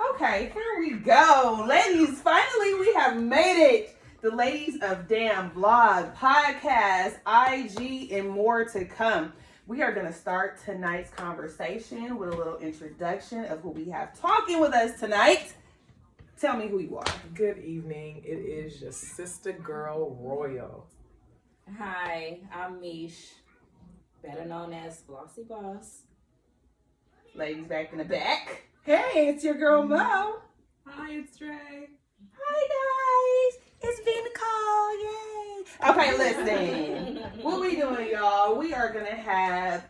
Okay, here we go. Ladies, finally we have made it. The ladies of Damn Vlog, podcast, IG, and more to come. We are going to start tonight's conversation with a little introduction of who we have talking with us tonight. Tell me who you are. Good evening. It is your sister girl, Royal. Hi, I'm Mish, better known as Flossy Boss. Ladies back in the back. Hey, it's your girl Mo. Hi, it's Dre. Hi guys, it's V Nicole. Yay! Okay, listen. What we doing, y'all? We are gonna have,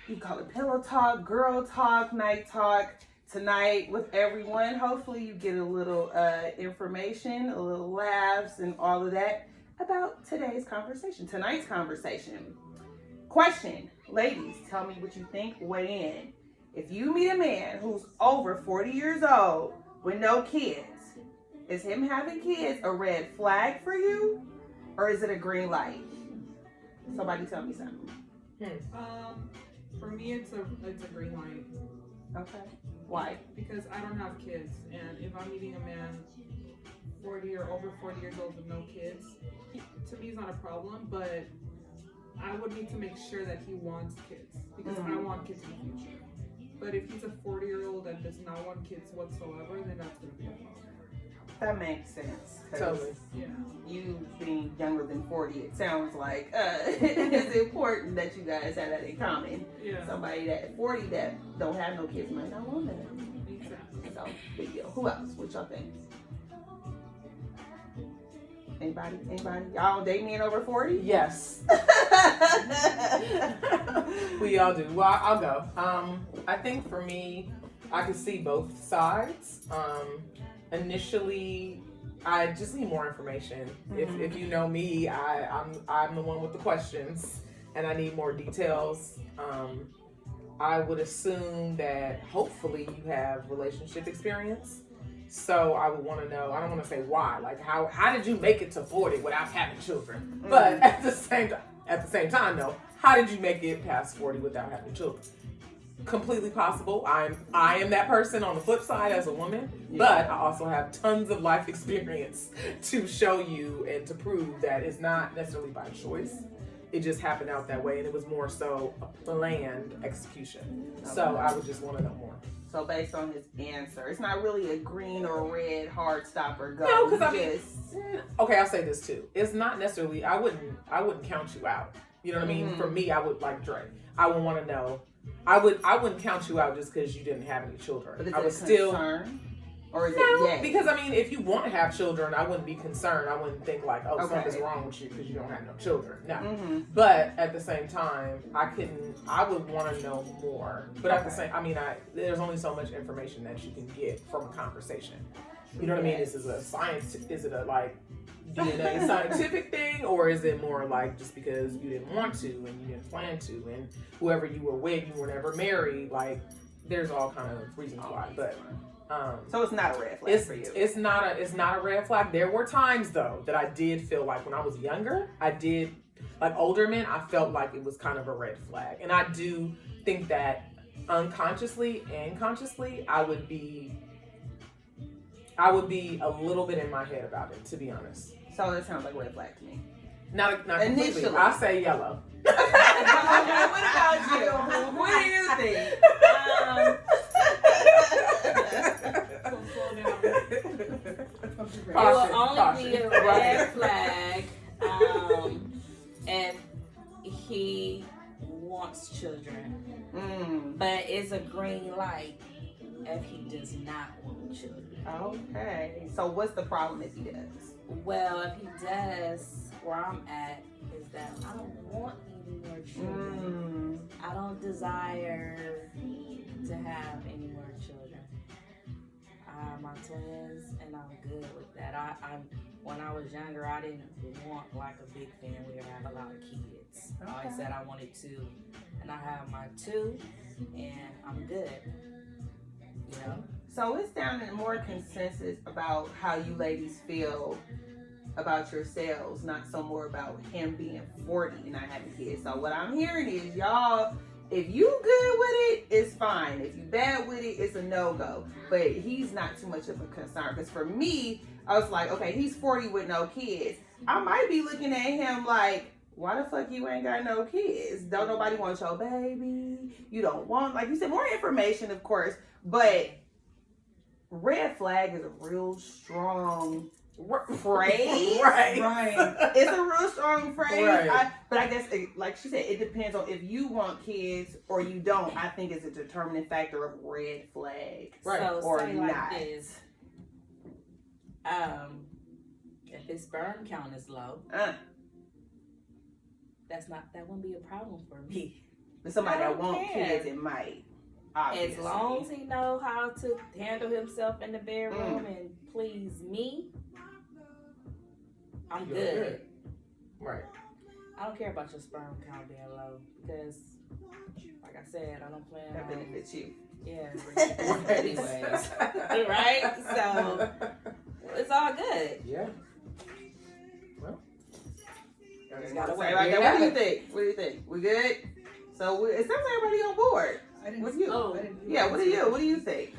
you call it pillow talk, girl talk, night talk tonight with everyone. Hopefully, you get a little information, a little laughs, and all of that about tonight's conversation. Question, ladies, tell me what you think. Weigh in. If you meet a man who's over 40 years old with no kids, is him having kids a red flag for you, or is it a green light? Somebody tell me something. For me, it's a green light. Okay. Why? Because I don't have kids, and if I'm meeting a man 40 or over 40 years old with no kids, to me, it's not a problem. But I would need to make sure that he wants kids, because I want kids in the future. But if he's a 40-year-old that does not want kids whatsoever, then that's going to be a problem. That makes sense. Totally. Yeah. You being younger than 40, it sounds like it's important that you guys have that in common. Yeah. Somebody that 40 that don't have no kids might not want that. Exactly. So, big deal. Who else? What y'all think? Anybody? Y'all date men over 40? Yes. We all do. Well, I'll go. I think for me, I could see both sides. Initially, I just need more information. If you know me, I'm the one with the questions, and I need more details. I would assume that hopefully you have relationship experience. So I would want to know, I don't want to say why, like how did you make it to 40 without having children? But at the same time though, how did you make it past 40 without having children? Completely possible. I am that person on the flip side as a woman, but I also have tons of life experience to show you and to prove that it's not necessarily by choice. It just happened out that way, and it was more so a planned execution. Okay. So I would just want to know more. So based on his answer, it's not really a green or red hard stop or go. No, because okay, I'll say this too. It's not necessarily. I wouldn't count you out. You know what I mean? For me, I would like Dre. I would want to know. I wouldn't count you out just because you didn't have any children. But is I would it still. Concern? Or is No, it yay? because I mean, if you want to have children, I wouldn't be concerned. I wouldn't think like, oh, something's wrong with you because you don't have no children. No, but at the same time, I would want to know more. But at the same, there's only so much information that you can get from a conversation. You know what I mean? Is it a science? Is it a like DNA scientific thing, or is it more like just because you didn't want to and you didn't plan to, and whoever you were with, you were never married? Like, there's all kind of reasons why, but. So it's not a red flag for you. It's not a red flag. There were times though that I did feel like when I was younger, like older men, I felt like it was kind of a red flag. And I do think that unconsciously and consciously, I would be a little bit in my head about it, to be honest. So it sounds like a red flag to me. Not completely. Initially. I say yellow. Okay, what about you? What do you think? It will only be a red flag if he wants children. But it's a green light if he does not want children. Okay. So what's the problem if he does? Well, if he does, where I'm at is that I don't want any more children. I don't desire to have any more children. I have my twins, and I'm good with that. When I was younger, I didn't want like a big family or have a lot of kids. I always said I wanted two, and I have my two, and I'm good. You know. So it's down to more consensus about how you ladies feel about yourselves, not so more about him being 40 and not having kids. So what I'm hearing is y'all if you good with it, it's fine. If you bad with it, it's a no-go. But he's not too much of a concern. Because for me, I was like, okay, he's 40 with no kids. I might be looking at him like, why the fuck you ain't got no kids? Don't nobody want your baby? You don't want, like you said, more information, of course. But red flag is a real strong phrase. Right. It's a real strong phrase. Right. But I guess, like she said, it depends on if you want kids or you don't. I think it's a determining factor of red flag. Right. So Or say not. like this. If his sperm count is low, that wouldn't be a problem for me. But somebody I that don't wants care. kids, it might. Obviously. As long as he know how to handle himself in the bedroom and please me, I'm You're good. Right. I don't care about your sperm count being low because, like I said, I don't plan That on. benefits you. Yeah, anyways, right? So it's all good. Yeah. Well. Gotta say like that. What do you think? What do you think? We good? So it sounds like everybody on board. I didn't. What do you? Oh. I didn't Yeah. What do you? What do you think?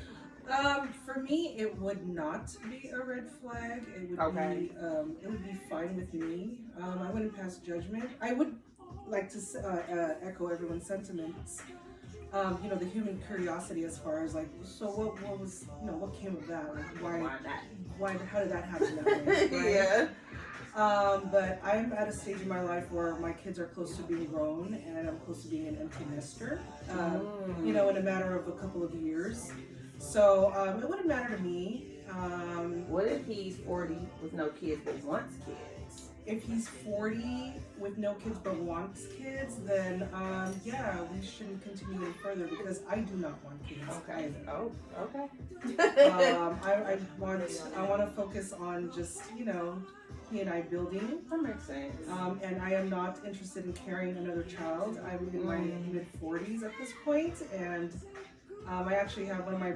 For me, it would not be a red flag. It would Okay. it would be fine with me. I wouldn't pass judgment. I would like to echo everyone's sentiments. The human curiosity as far as like, so what was, what came of that? Like, why, how did that happen that way? Right? Yeah. But I'm at a stage in my life where my kids are close to being grown and I'm close to being an empty nester, in a matter of a couple of years. So it wouldn't matter to me. What if he's 40 with no kids but wants kids? If he's 40 with no kids but wants kids, then we shouldn't continue any further because I do not want kids. Okay. Either. Oh, okay. I want to focus on just he and I building. That makes sense. And I am not interested in carrying another child. I'm in my mid 40s at this point, and I actually have one of my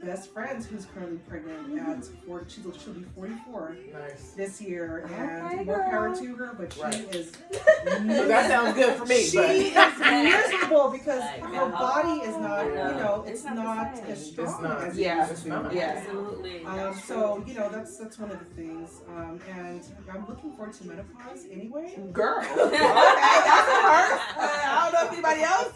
best friends who's currently pregnant at 4. She'll be 44 Nice. this year, and Okay, more power girl. to her. But she Right. is So that sounds good for me. she but. is miserable because Like, her body is not, Yeah. it's It's not not the same. as strong It's not. as Yeah. it It's used to. not. Yeah. Absolutely. So that's one of the things, and I'm looking forward to menopause anyway. Girl. Okay, that's a first. I don't know if anybody else.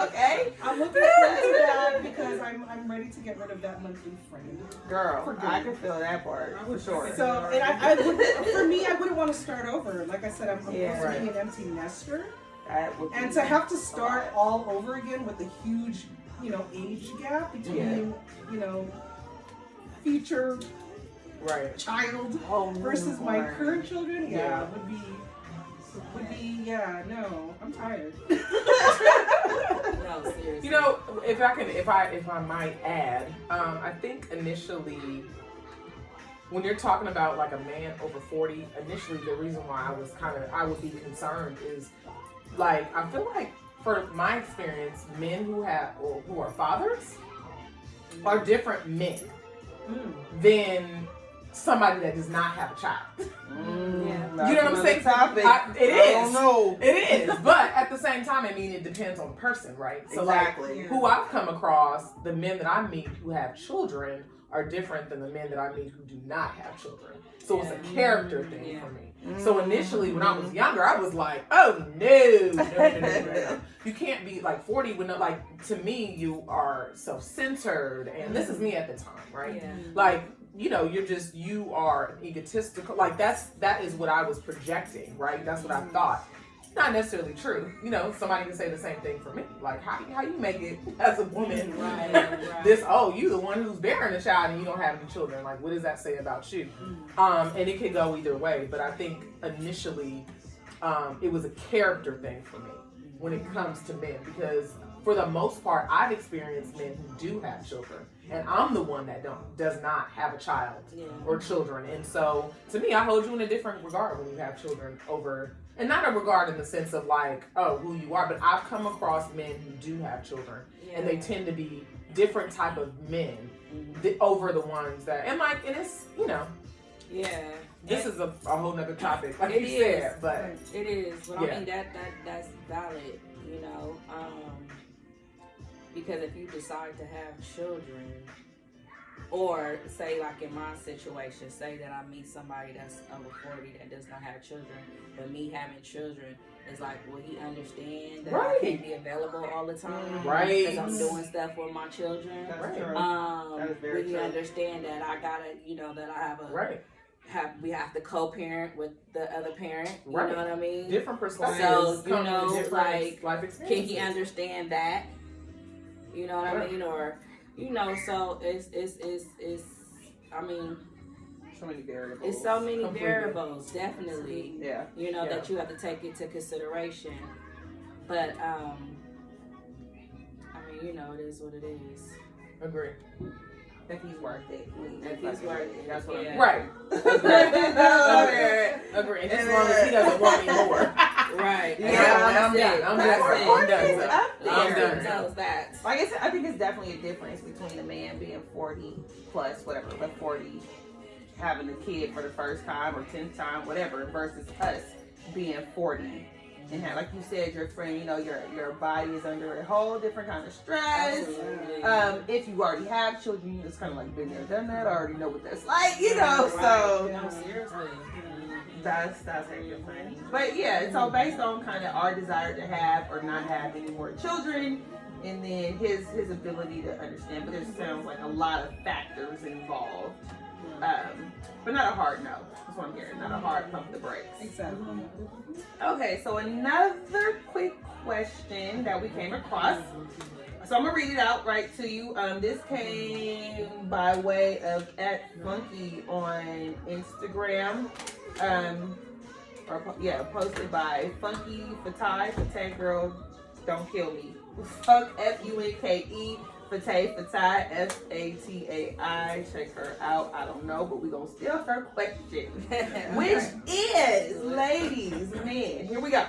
Okay. I'm looking forward to that because I'm ready to get rid of that monthly friend. Girl, I can feel that part for sure. So, and I would, for me, I wouldn't want to start over. Like I said, I'm Yeah. close to being an empty nester, That would and be- to have to start all over again with a huge, age gap between, future Right. child Oh, versus my Lord. current children, Yeah. would be, no, I'm tired. No, seriously. If I might add, I think initially, when you're talking about like a man over 40, initially the reason why I would be concerned is like, I feel like for my experience, men who are fathers are different men than somebody that does not have a child. Yeah. You know what I'm saying? Topic. It I is. don't know. It is, but at the same time, I mean, it depends on the person, right? So Exactly. like, who I've come across, the men that I meet who have children are different than the men that I meet who do not have children. So it's a character thing for me. So initially, when I was younger, I was like, oh no. You can't be like 40 when to me, you are self-centered, and this is me at the time, right? Yeah. Like, you are egotistical. Like that is what I was projecting, right? That's what I thought. Not necessarily true. Somebody can say the same thing for me. Like, how you make it as a woman? Right. You the one who's bearing a child and you don't have any children. Like, what does that say about you? And it could go either way. But I think initially, it was a character thing for me when it comes to men, because for the most part, I've experienced men who do have children, and I'm the one that does not have a child or children. And so, to me, I hold you in a different regard when you have children over. And not a regard in the sense of like, oh, who you are, but I've come across men who do have children, and they tend to be different type of men over the ones that, and it's, Yeah. this is a whole nother topic, like It you is. said, but It is. But Yeah. I mean, that's valid, Because if you decide to have children, or say like in my situation, say that I meet somebody that's over 40 that does not have children, but me having children is like, will he understand that I can't be available all the time? Right. Because I'm doing stuff with my children. That's true. That is very Will he true. understand that I gotta, you know, that I have a Right. we have to co-parent with the other parent. You Right. know what I mean? Different perspectives. So, you come know, with different like, life Can experiences. he understand that? You know what I mean? Or, you know, so it's I mean, So many variables. it's so many Completely. variables, definitely. Yeah. You know, Yeah. that you have to take into consideration. But I mean, you know, it is what it is. Agree. If he's worth it. If he's worth it, That's what yeah. Right. Agree. And just as long as he doesn't want me more. Right. Yeah, I'm done. I'm That's done. it. I'm done. It's up there. I'm done. Knows that. Like I said, I think it's definitely a difference between a man being 40 plus, whatever, but 40 having a kid for the first time or 10th time, whatever, versus us being 40 and have, like you said, your friend, you know, your body is under a whole different kind of stress. Absolutely. If you already have children, you just kind of like been there, done that. I already know what that's like, you know. So No, seriously. that's very funny. But yeah, it's all based on kind of our desire to have or not have any more children, and then his ability to understand. But there sounds like a lot of factors involved, but not a hard no. That's what I'm hearing. Not a hard pump the brakes. Exactly. Okay, so another quick question that we came across. So I'm gonna read it out right to you. This came by way of @Funky on Instagram. Posted by Funky Fatay Girl, don't kill me. Fuck FUNKE Fatay FATAI. Check her out. I don't know, but we gonna steal her question, which is, ladies, men. Here we go.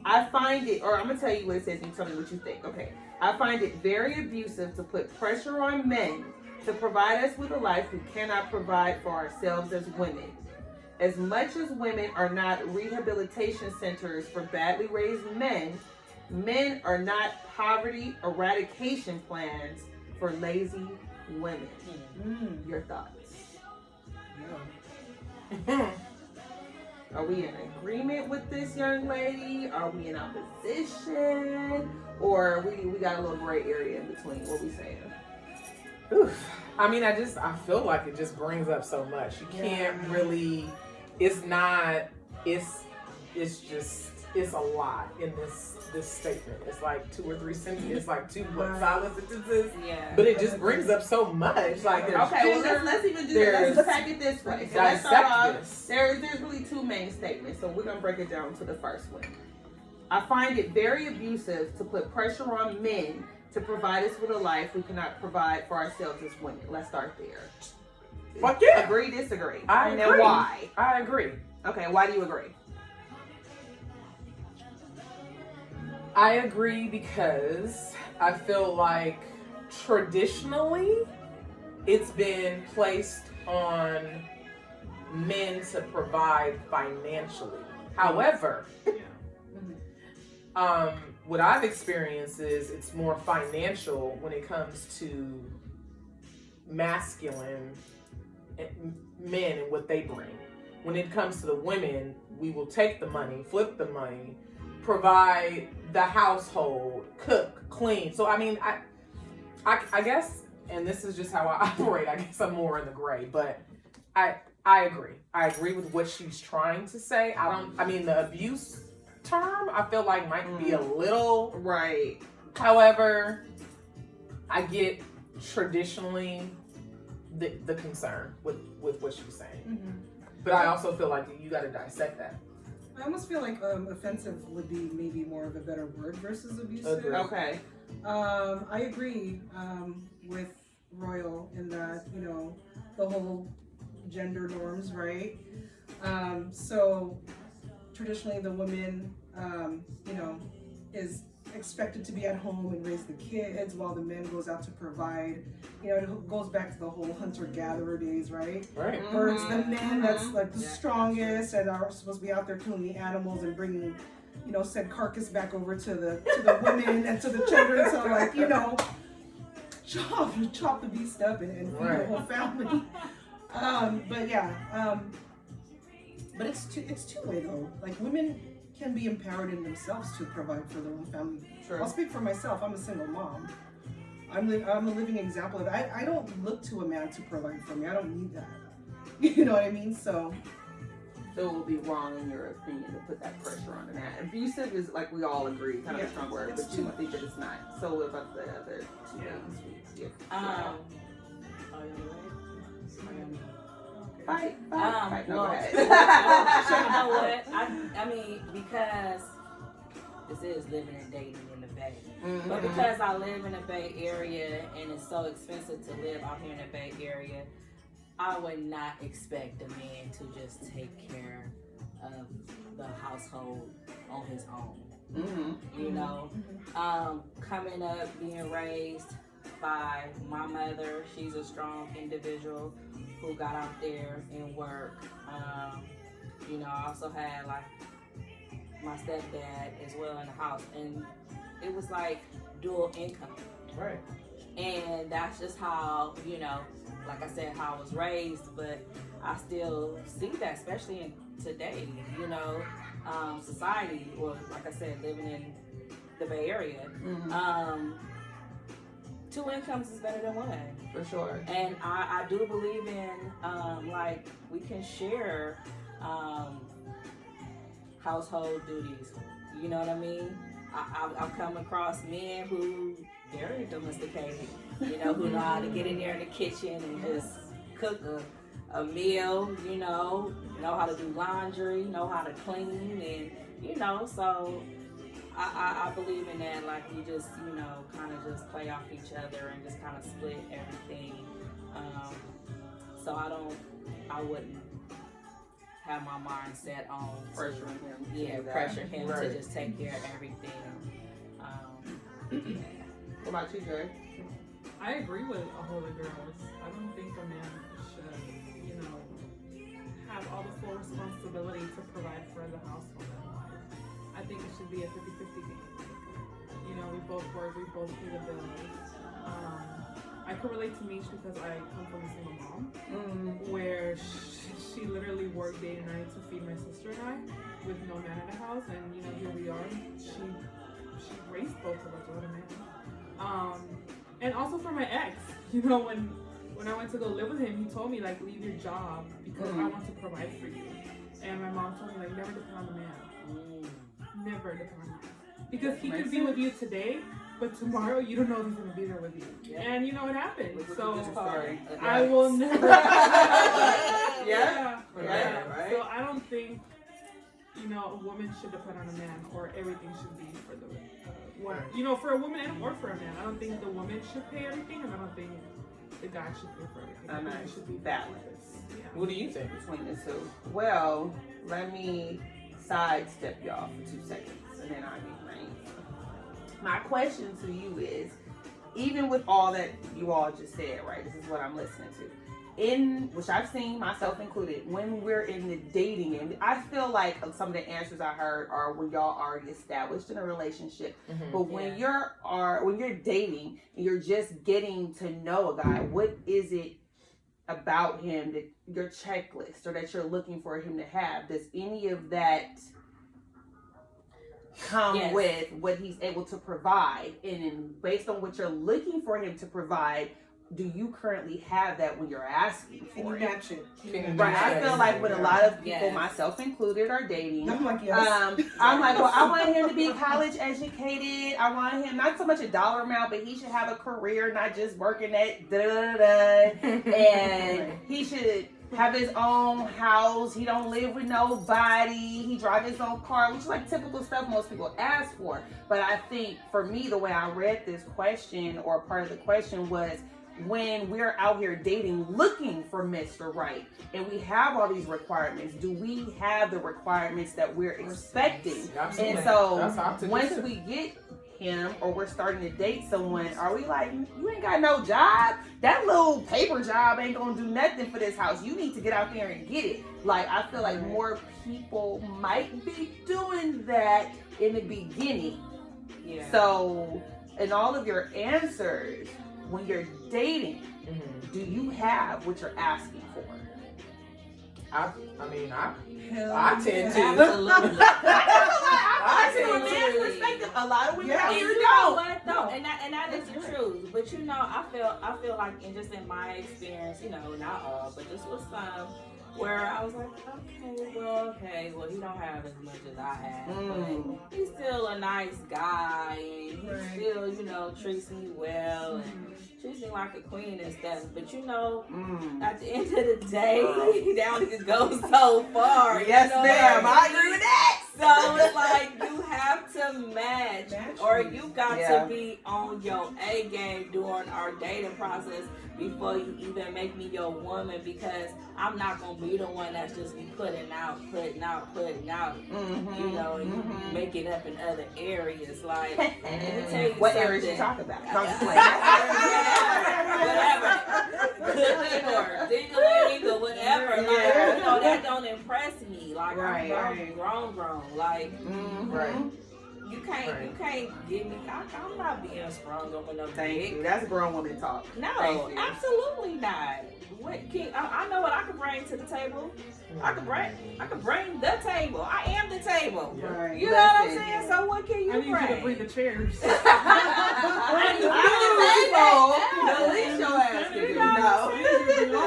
I find it, or I'm gonna tell you what it says, and you tell me what you think. Okay. I find it very abusive to put pressure on men to provide us with a life we cannot provide for ourselves as women. As much as women are not rehabilitation centers for badly raised men, men are not poverty eradication plans for lazy women. Your thoughts? Are we in agreement with this young lady? Are we in opposition? Or we got a little gray area in between? What we saying? Oof. I mean, I feel like it just brings up so much. You can't really, it's a lot in this statement. It's like 2 or 3 sentences. It's like 2 solid sentences. Yeah. But it just brings up so much. Like there's gender, let's even do that. Let's attack it this way. So let's start off. this. There's really 2 main statements. So we're gonna break it down to the first one. I find it very abusive to put pressure on men to provide us with a life we cannot provide for ourselves as women. Let's start there. Fuck yeah. Agree, disagree. I and agree. then why? I agree. Okay, why do you agree? I agree because I feel like traditionally it's been placed on men to provide financially. However, what I've experienced is it's more financial when it comes to masculine men and what they bring. When it comes to the women, we will take the money, flip the money, provide the household, cook, clean. So I mean, I guess, and this is just how I operate. I guess I'm more in the gray, but I agree. I agree with what she's trying to say. I mean, the abuse term I feel like might be a little right. However, I get traditionally the concern with what she's saying. But I also feel like you got to dissect that. I almost feel like offensive would be maybe more of a better word versus abusive. Agreed. Okay. I agree with Royal in that, you know, the whole gender norms, right? So traditionally the woman, you know, is expected to be at home and raise the kids while the man goes out to provide. You know, it goes back to the whole hunter-gatherer days, right? Right. Where it's the men that's like the strongest and are supposed to be out there killing the animals and bringing send carcass back over to the women and to the children. So like, chop the beast up and feed the whole family. But yeah, but it's two-way though. Like women can be empowered in themselves to provide for their own family. True. I'll speak for myself. I'm a single mom. I'm a living example of that. I don't look to a man to provide for me. I don't need that. You know what I mean? So it would be wrong in your opinion to put that pressure on the man. Abusive is like we all agree, kind of a strong word, but you think that it's not. So what about the other two things? Fight. No, go ahead. You know what? I mean, because this is living and dating in the Bay. Mm-hmm. But because I live in the Bay Area and it's so expensive to live out here in the Bay Area, I would not expect a man to just take care of the household on his own. Mm-hmm. Coming up, being raised by my mother, she's a strong individual who got out there and worked. I also had like my stepdad as well in the house, and it was like dual income. Right. And that's just how, like I said, how I was raised, but I still see that, especially in today, society, or like I said, living in the Bay Area. Mm-hmm. Two incomes is better than one. For sure. And I do believe in, like, we can share household duties. You know what I mean? I've come across men who very domesticated, who know how to get in there in the kitchen and just cook a meal, know how to do laundry, know how to clean, and, so I believe in that, like, you just, kind of just play off each other and just kind of split everything. So I wouldn't have my mind set on Pressuring him. Yeah, pressure him to just take care of everything. What about you, Jay? I agree with all the girls. I don't think a man should, have all the full responsibility to provide for the household and life. I think it should be a 50-50 game. We both work, we both pay the bills. I can relate to Mish because I come from a single mom, where she literally worked day and night to feed my sister and I, with no man in the house, and here we are. She raised both of us without a man. And also for my ex, when I went to go live with him, he told me, like, leave your job because I want to provide for you. And my mom told me, like, never depend on the man. Never depend on the man. Because he could be with you today, but tomorrow you don't know if he's going to be there with you. Yeah. And you know what happened. So I will never. Yeah. Right. So I don't think, a woman should depend on a man, or everything should be for the one. For a woman or for a man. I don't think the woman should pay everything, and I don't think the guy should pay for everything. It should be balanced. Yeah. What do you think? Between the two. Well, let me sidestep y'all for 2 seconds, and then I'll get my answer. My question to you is, even with all that you all just said, right? This is what I'm listening to. Which I've seen, myself included, when we're in the dating, and I feel like some of the answers I heard are when y'all already established in a relationship. Mm-hmm. But when you're dating and you're just getting to know a guy, what is it about him that your checklist or that you're looking for him to have? Does any of that come with what he's able to provide? And based on what you're looking for him to provide, do you currently have that when you're asking for it? Match it. Right. I feel like when a lot of people, myself included, are dating, I'm like, well, I want him to be college educated. I want him not so much a dollar amount, but he should have a career, not just working at and he should have his own house. He don't live with nobody. He drive his own car, which is like typical stuff most people ask for. But I think for me, the way I read this question, or part of the question, was when we're out here dating, looking for Mr. Right, and we have all these requirements, do we have the requirements that we're expecting? Absolutely. And so once we get him, or we're starting to date someone, are we like, you ain't got no job? That little paper labor job ain't gonna do nothing for this house. You need to get out there and get it. Like, I feel like more people might be doing that in the beginning. Yeah. So, in all of your answers, when you're dating, do you have what you're asking for? I tend to. Absolutely. I from a man's perspective, a lot of women out here don't. What though? And that is the truth. But you know, I feel like, and just in my experience, you know, not all, but just with some, where I was like, okay, well, he don't have as much as I have, but he's still a nice guy, and he still, you know, treats me well, and treats me like a queen and stuff. But you know, at the end of the day, they only can go so far. Yes, you know? ma'am. I agree with that. So it's like you have to match, or you got to be on your A game during our dating process before you even make me your woman, because I'm not gonna be the one that's just be putting out, you know, and making up in other areas. Like, let me tell you what something. areas you talk about? Whatever. Cooking or dingling or whatever. Like, you know, that don't impress me. Like, I'm grown. Like, you can't give me. I'm not being sprung over no Thank dick. you. That's grown woman talk. No, absolutely not. I know what I can bring to the table. I can bring the table. I am the table. Right. You know what I'm saying? So what can you I need bring? you to bring the chairs. The least your ass can do. No.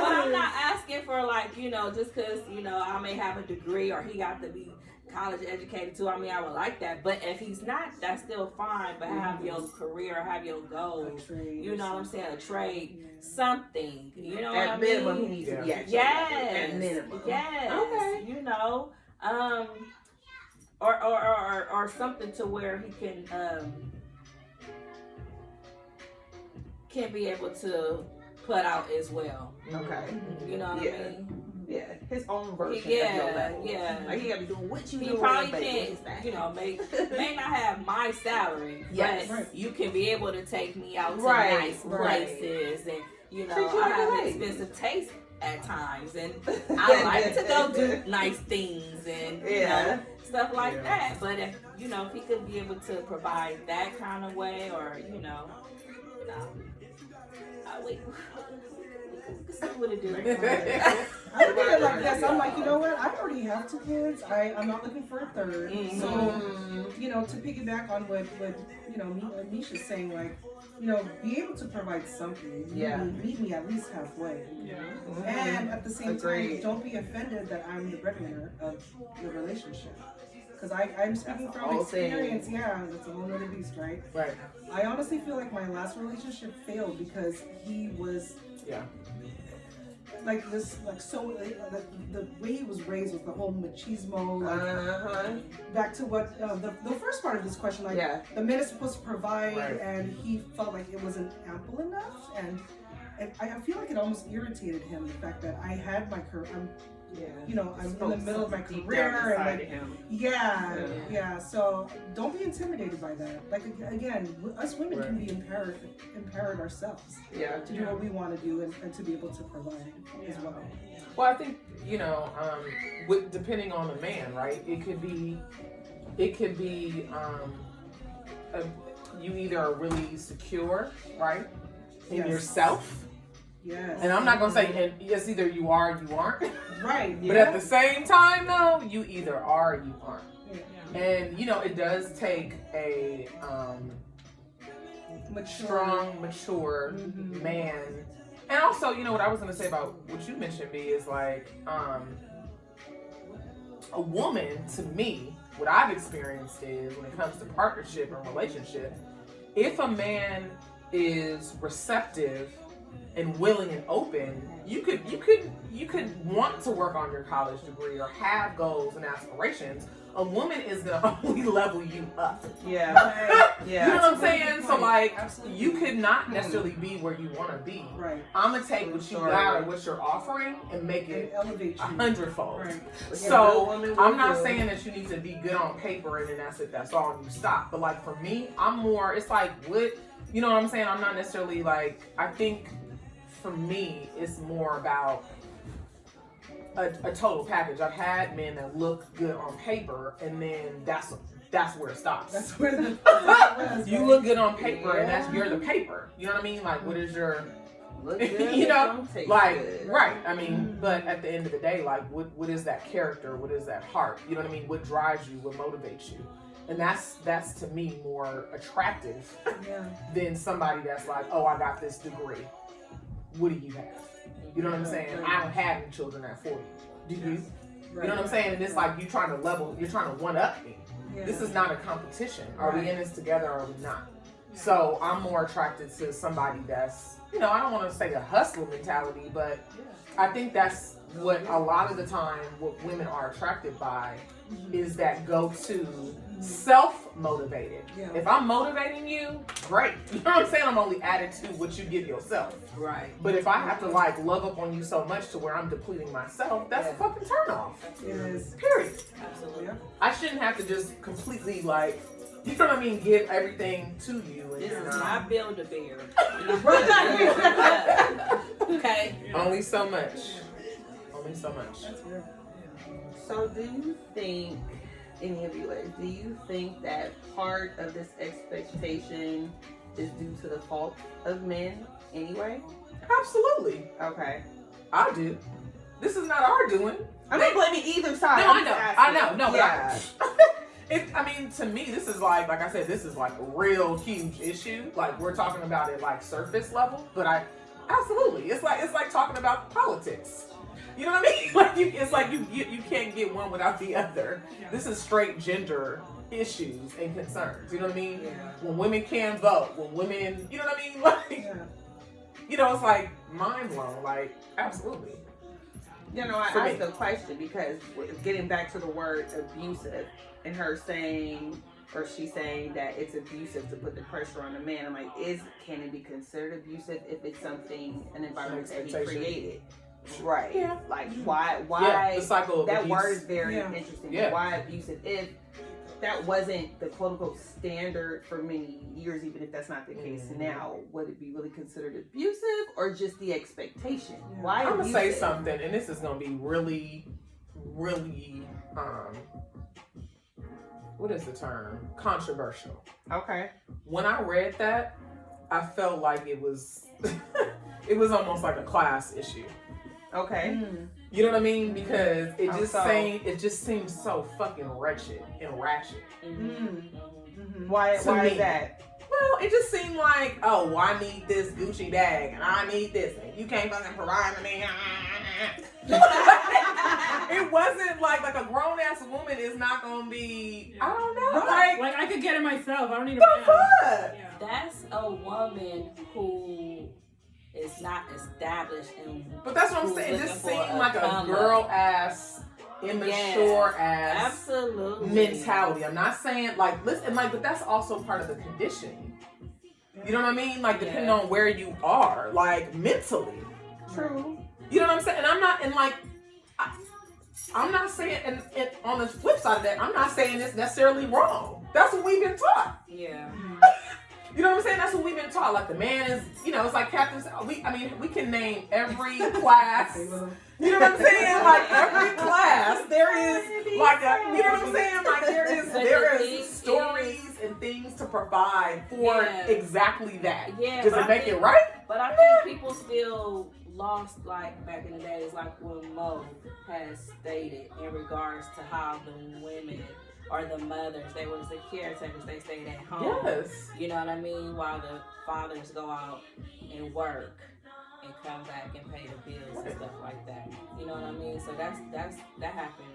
But I'm not asking for, like, you know, just because, you know, I may have a degree or he got to be college educated too. I mean, I would like that. But if he's not, that's still fine. But have your career, have your goals. You know what I'm saying? A trade, something. You know what I mean? At minimum, he needs to be at Yes. At minimum. Yes. Okay. You know, or something to where he can be able to put out as well. Okay. You know what I mean? Yeah, his own version of your level. Like, he gotta be doing what you He doing. probably but can't, you know, may not have my salary, but you can be able to take me out to nice places, and you know, I have expensive taste at times, and I like to go do nice things and you know, stuff like that. But if you know, if he could be able to provide that kind of way, or you know, we can see what it do. I look at it like this. I'm like, you know what? I already have 2 kids. I'm not looking for a third. So, you know, to piggyback on what you know, Misha's saying, like, you know, be able to provide something. Meet me at least halfway. And at the same time, don't be offended that I'm the breadwinner of the relationship. Because I'm speaking from experience. That's a whole other beast, right? Right. I honestly feel like my last relationship failed because he was like this, like so, the way he was raised was the whole machismo. Like, back to what the first part of this question, like the man is supposed to provide, and he felt like it wasn't ample enough, and I feel like it almost irritated him, the fact that I had my career. You know, I'm in the middle of my career, and like, so don't be intimidated by that. Like, again, us women can be empowered ourselves to do what we want to do and to be able to provide as well. Well, I think, you know, depending on the man, right? It could be you either are really secure, right, in yourself. Yes. And I'm not gonna say it's either you are or you aren't. Right. But at the same time, though, you either are or you aren't. And you know, it does take a strong, mature man. And also, you know, what I was gonna say about what you mentioned, B, is like a woman, to me, what I've experienced is when it comes to partnership and relationship, if a man is receptive and willing and open, you could want to work on your college degree or have goals and aspirations. A woman is gonna only level you up. You know what I'm saying? So like, you could not necessarily be where you want to be. I'm gonna take what you got or what you're offering and make it elevate you 100-fold. So I'm not saying that you need to be good on paper and then that's it. That's all, and you stop. But like for me, I'm more. It's like what, you know what I'm saying? I'm not necessarily like, I think for me, it's more about a total package. I've had men that look good on paper, and then that's where it stops. That's where the You look good on paper, and you're the paper. You know what I mean? Like, what is your, Look good, you know, don't taste like, good. right? I mean, but at the end of the day, like, what is that character? What is that heart? You know what I mean? What drives you? What motivates you? And that's to me more attractive than somebody that's like, oh, I got this degree. What do you have? You know what I'm saying? I don't have any children at 40. Do you? You know what I'm saying? And it's like you're trying to one up me. Yeah. This is not a competition. Are we in this together or are we not? So I'm more attracted to somebody that's, you know, I don't want to say a hustler mentality, but I think that's what a lot of the time what women are attracted by is that go-to self-motivated. Yeah. If I'm motivating you, great. You know what I'm saying? I'm only added to what you give yourself. Right. But if I have to like love up on you so much to where I'm depleting myself, that's a fucking turn off. It is. Period. Absolutely. I shouldn't have to just completely like, you know what I mean, give everything to you. And This is not- not Build-A-Bear. Right. Okay. Only so much. Only so much. That's real. So do you think, any of you ladies, do you think that part of this expectation is due to the fault of men anyway? Absolutely. Okay. I do. This is not our doing. I'm not blaming either side. No, I'm just I know. asking. No, but yeah. I mean, to me, this is like I said, this is like a real huge issue. Like we're talking about it like surface level, but absolutely, it's like talking about politics. You know what I mean? Like it's like you can't get one without the other. Yeah. This is straight gender issues and concerns. You know what I mean? Yeah. When women can vote, when women, you know what I mean? Like, Yeah. you know, it's like mind blown. Like, absolutely. You know, I For me. asked the question because getting back to the word abusive and her saying, or she saying that it's abusive to put the pressure on the man. I'm like, can it be considered abusive if it's something, an environment that he Expectation. created? Right. Yeah. Like, why, Yeah, the cycle of that abuse. word is very Yeah. interesting. Yeah. Why abusive? If that wasn't the quote unquote standard for many years, even if that's not the case now, would it be really considered abusive or just the expectation? Yeah. Why I'm gonna abusive? say something, and this is gonna be really, really, what is the term? Controversial. Okay. When I read that, I felt like it was, it was almost like a class issue. Okay. You know what I mean? Because it How just so? seems so fucking wretched and ratchet. Why To is me. that? Well, it just seemed like, oh, well, I need this Gucci bag, and I need this, and you can't fucking provide for me. It wasn't like a grown ass woman is not gonna be. I don't know. Like, Like I could get it myself. I don't need a the man. fuck? Yeah. That's a woman who is not established in. But that's what I'm who's saying. It looking just for seemed a like a come up. girl ass, immature ass Absolutely. mentality. I'm not saying like listen, like, but that's also part of the conditioning. You know what I mean? Like depending on where you are, like mentally. True. You know what I'm saying? And I'm not, and like, I'm not saying, and on the flip side of that, I'm not saying it's necessarily wrong. That's what we've been taught. Yeah. You know what I'm saying? That's what we've been taught. Like the man is, you know, it's like Captain. We can name every class. You know what I'm saying? Like every class, there is like a, you know what I'm saying? Like there is stories and things to provide for exactly that. Yeah, Does but it I make think- it right? But I think people still lost, like back in the days, like when Mo has stated in regards to how the women or the mothers, they was the caretakers, they stayed at home. Yes. You know what I mean? While the fathers go out and work and come back and pay the bills and stuff like that. You know what I mean? So that happened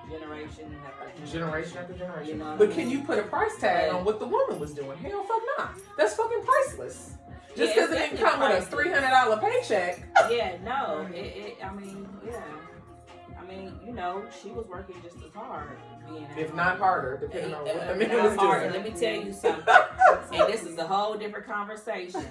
generation after Generation after generation. You know what But I can mean? you put a price tag Yeah. on what the woman was doing? Hell fuck not. That's fucking priceless. Just Yeah, because it's it didn't come with a definitely $300 paycheck. Yeah, no. I mean, yeah. I mean, you know, she was working just as hard being at If home. not harder, depending on what the If man not was harder. doing. Let me tell you something. And this is a whole different conversation.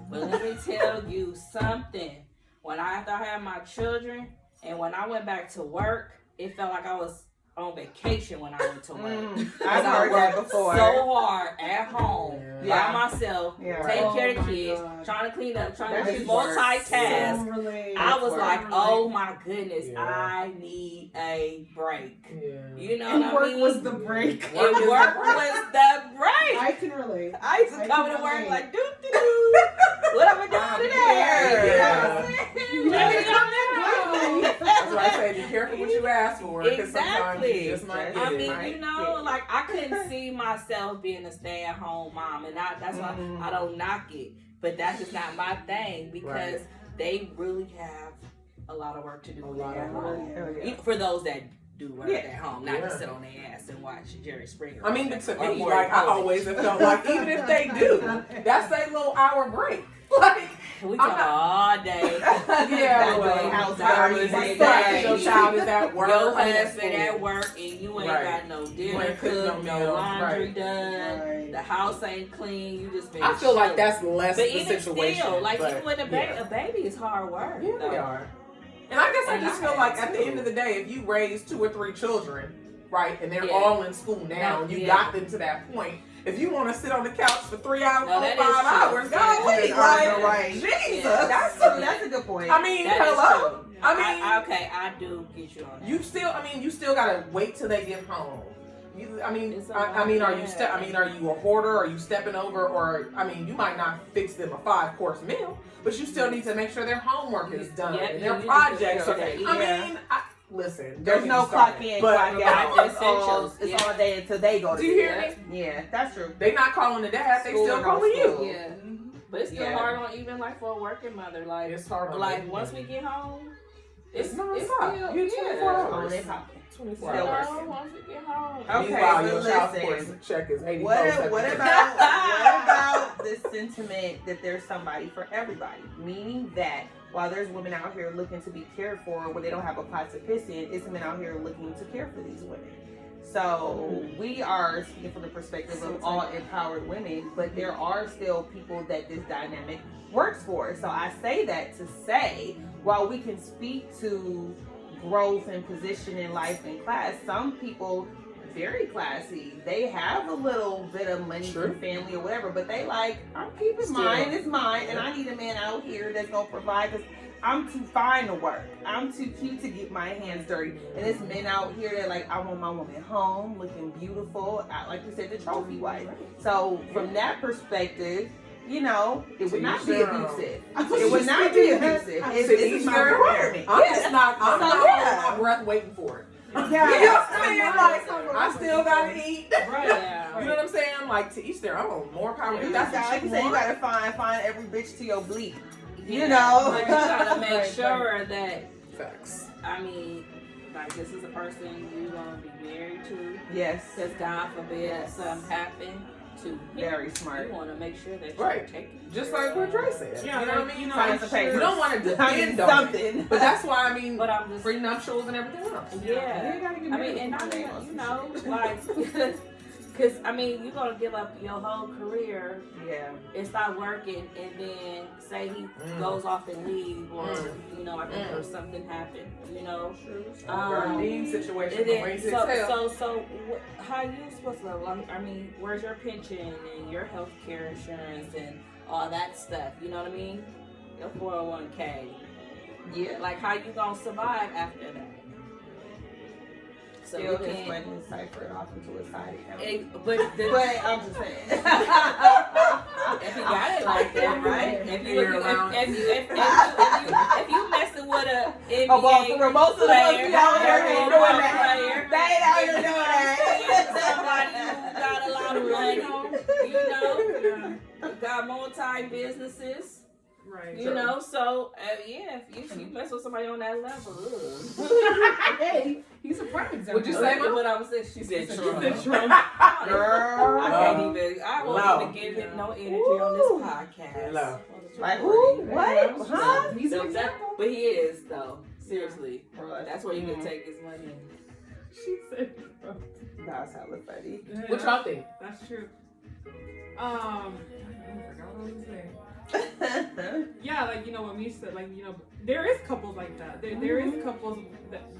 But let me tell you something. After I had my children and when I went back to work, it felt like I was on vacation when I went to work. I've heard that before. So hard at home Yeah. by myself, Yeah. taking care of the Oh my kids, God. trying to clean up, trying That to is multitask. So relate. I was work. like, oh my goodness, Yeah. I need a break. Yeah. You know And what I work mean? was the break. And work was the break. I can relate. I used to I come can to work relate. like, doo doo doo. What am I doing today? You know what I'm saying? You Let me never come come in. That's why I say be careful what you ask for. Because sometimes Exactly. you just might get I it. mean, you know, like I couldn't see myself being a stay-at-home mom, and that's why I don't knock it. But that's just not my thing because they really have a lot of work to do. A lot of work. For those that do work Yeah. at home, not Yeah. to sit on their ass and watch Jerry Springer. I mean, but to Or me, Maury like I Povich. always have felt like even if they do, that's their little hour break. Like, we talk all day. yeah, well, House parties, parties, like, your day. child is at work. Your and at husband school. at work and you ain't Right. got no You dinner ain't cooked cooked, no no meal. laundry Right. done, Right. the house ain't clean. You just been. I feel like chilling. that's less But the even situation. still, like but, even with a baby is hard work. Yeah, though. they are. And I guess I And just I feel like had at the too. end of the day, if you raise 2 or 3 children, right, and they're Yeah. all in school now, and you Yeah. got them to that point, if you want to sit on the couch for 3 hours, No, 4, that 5 is true. hours, That golly, is like, true. Right. Jesus. Yeah. That's true. That's a good point. I mean, That is hello. true. I mean, okay, I do get you on that. you still gotta wait till they get home. I mean, It's a I mean, lot, are you yeah. I mean, are you a hoarder? Are you stepping over? Or I mean, you might not fix them a 5-course meal, but you still need to make sure their homework is done Yep, and you their need to projects. make are sure they eat. I mean, listen, There's don't no get me clock started. in, But, clock out. It's all, Essentials, it's yeah. all day until they go to Do you hear bed. Yeah, that's true. They not calling the dad, they School still or no calling school. you. Yeah, but it's still Yeah. hard on even like for a working mother. Like, It's hard on like them. once we get home, It's still nonstop. You're 24 yeah. hours. On they popping. 24 Still hours. working. Once we get home. Okay, Meanwhile, but your child listen. support check is 80. What about the sentiment that there's somebody for everybody? Meaning that while there's women out here looking to be cared for where they don't have a pot to piss in, it's men out here looking to care for these women. So we are speaking from the perspective of all empowered women, but there are still people that this dynamic works for. So I say that to say, while we can speak to growth and position in life and class, some people very classy. They have a little bit of money True. from family or whatever, but they like, I'm keeping Still. mine, it's mine, and I need a man out here that's gonna provide because I'm too fine to work. I'm too cute to get my hands dirty. And it's men out here that like, I want my woman home, looking beautiful, like you said, the trophy wife. So from that perspective, you know, it would not be abusive. It would not be abusive. It's my requirement. I'm Yeah. just not, I'm So, not yeah. holding my breath waiting for it. Yeah. You know what I'm saying? Like, I still gotta eat. Right. Yeah. You know what I'm saying? Like, to each their own. More power. You If that's gotta, what you you say you want. gotta find every bitch to your bleep. You Yeah. know? But you gotta make Right, sure that, Facts. I mean, like this is a person you're gonna be married to. Yes. Because God forbid Yes. something happen to him. Very smart. You want to make sure that Right. you're taking Just like what Dre said. Yeah, you know what I like, mean? you know, Sign I'm some sure- papers. You don't want to I mean, depend on it. something. But that's why, I mean, But I'm just prenuptials and everything else. yeah. You gotta get I married mean, and before I they mean, know you some know, shit. like, because I mean, you're gonna give up your whole career Yeah. and start working, and then say he goes off and leave, or you know, like or something happened, you know. Dean situation. And The then, way to tell. so how you supposed to? I mean, where's your pension and your health care insurance and all that stuff? You know what I mean? Your 401k. Yeah. Like, how you gonna survive after that? So Still we his can't. money is ciphered off into a side account. But But I'm just saying. if you got it like that, right? If you messing with a NBA For most of the ones player, we out here ain't doing that. player, They ain't out here doing somebody that. who got a lot of money, you know, got multi businesses. Right. You know, so yeah, if you mess with somebody on that level, Hey, he's a prime example. Would you say, what I was saying? She said Trump. Girl. I can't even. I won't No. even give him no energy on this podcast. No. Like who? What? Huh? He's an So that, example. but he is though. Seriously, that's where you can take his money. She said, That's hella funny. What y'all think? That's true. I forgot what I was saying. yeah, like, you know, when we said, like, you know, there is couples like that. There is couples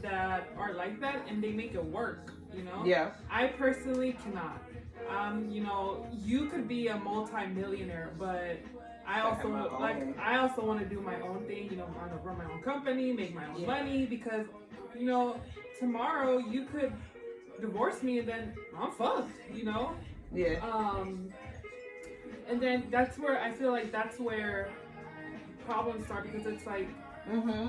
that are like that, and they make it work, you know? Yeah. I personally cannot. You know, you could be a multi-millionaire, but I also want to do my own thing, you know, I want to run my own company, make my own money, because, you know, tomorrow you could divorce me and then I'm fucked, you know? Yeah. And then that's where I feel like that's where problems start, because it's like,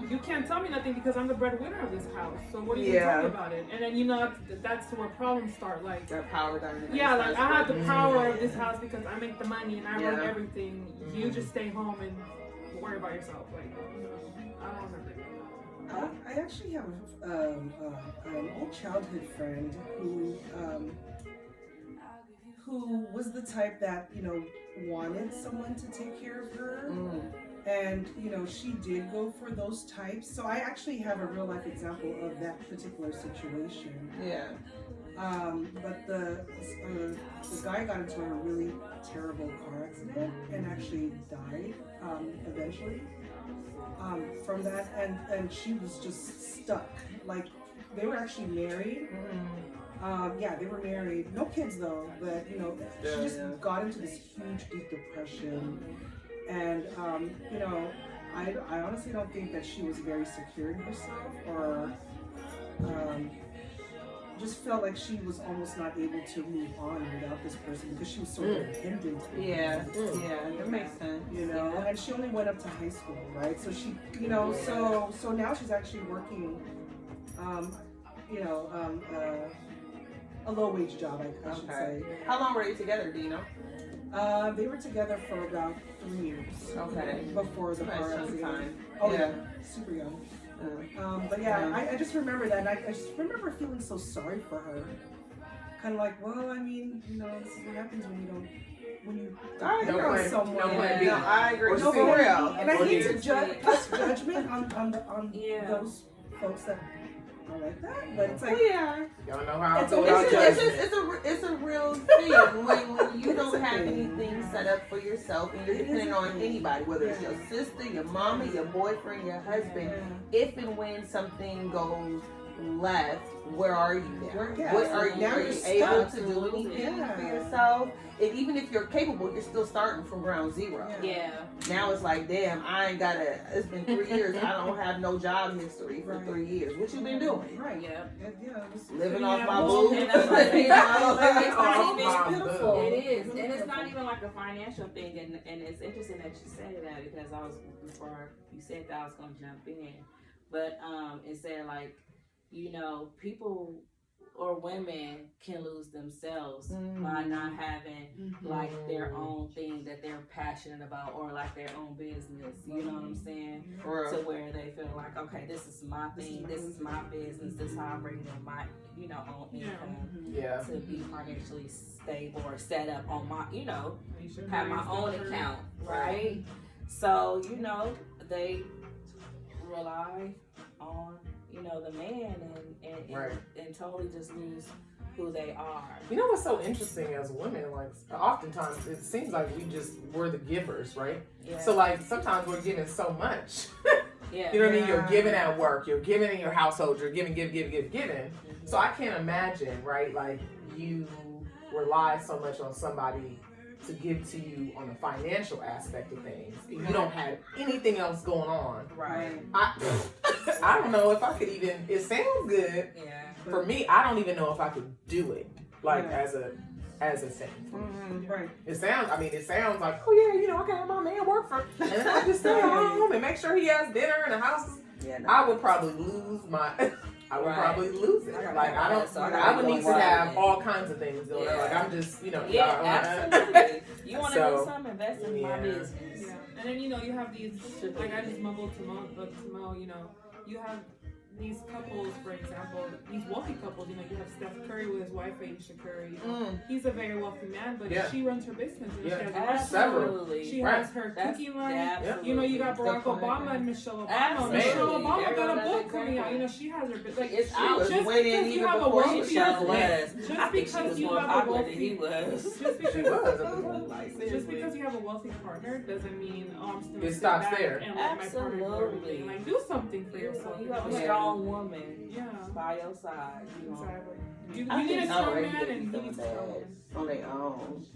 you can't tell me nothing because I'm the breadwinner of this house. So what are you gonna tell me about it? And then, you know, that's where problems start. Like that power dynamic. Yeah, like I have the power of this house because I make the money and I run everything. You just stay home and worry about yourself. Like, I don't remember. I actually have an old childhood friend who was the type that, you know, wanted someone to take care of her. And, you know, she did go for those types. So I actually have a real life example of that particular situation. Yeah. But the guy got into a really terrible car accident and actually died eventually from that. And she was just stuck. Like, they were actually married. Yeah, they were married. No kids though, but, you know, she just got into this huge, deep depression. And, you know, I honestly don't think that she was very secure in herself, or just felt like she was almost not able to move on without this person because she was so dependent. Yeah, that makes sense. You know, and she only went up to high school, right? So she, you know, so now she's actually working, you know, a low wage job, I should say. How long were you together, do you know? They were together for about 3 years. Okay. Before the car accident. Time. Oh yeah, super young. But yeah, I just remember that, and I just remember feeling so sorry for her. Kind of like, well, I mean, you know, this is what happens when you depend on someone. No, I agree. No, for real. And I hate to pass judgment on those folks that are like that, but it's like, y'all know how it's a real thing when you don't have anything set up for yourself and you're depending on anybody, whether it's your sister, your mama, your boyfriend, your husband. If and when something goes left, where are you now? What are you? Are you able to do anything for yourself? And even if you're capable, you're still starting from ground zero. Yeah. Now it's like, damn, I ain't it's been 3 years. I don't have no job history for 3 years. What you been doing? Right. Yeah. Living off my boo. And that's what It's beautiful. It is. And it's not even like a financial thing. And it's interesting that you said that, because before you said that, I was going to jump in. But it said, like, you know, people or women can lose themselves by not having like their own thing that they're passionate about, or like their own business. You know what I'm saying? To where they feel like, okay, this is my thing, this is my business, this is how I'm bringing in my, you know, own income to be financially stable or set up on my, you know, have my own account, right? So, you know, they rely on, you know, the man and totally just lose who they are. You know what's so interesting as women? Like, oftentimes it seems like we're the givers, right? Yeah. So like sometimes we're giving so much. You know what I mean? You're giving at work, you're giving in your household, you're giving. So I can't imagine, right? Like, you rely so much on somebody to give to you on the financial aspect of things. You don't have anything else going on. Right. I don't know if I could even, it sounds good. Yeah. For me, I don't even know if I could do it, like, as a thing. Right. It sounds like, oh yeah, you know, I can have my man work for, and then I just stay home and make sure he has dinner in the house. Yeah, no. I would probably lose probably lose it. Like, I would need to have all kinds of things going on. Like, I'm just, you know. Absolutely. You want to do something, invest in my business. Yeah. And then, you know, you have these, like I just mumbled to Mo, you know, you have these couples, for example, these wealthy couples, you know, you have Steph Curry with his wife, Ayesha Curry. You know, he's a very wealthy man, but she runs her business. You know, she has Absolutely. She has her cookie line. You know, you got Barack Obama and Michelle Obama. Absolutely. Michelle Obama got a book coming out. You know, she has her like It's She was winning even before she was president. I think she was more popular than he was. Just because She was. just because you have a wealthy partner doesn't mean I'm just gonna It sit stops back there. and let my partner do everything. Like, do something for yourself. You have a strong woman Yeah. by your side. You know. Exactly. You I need a think strong already man and he doing needs a that strong woman. on their own.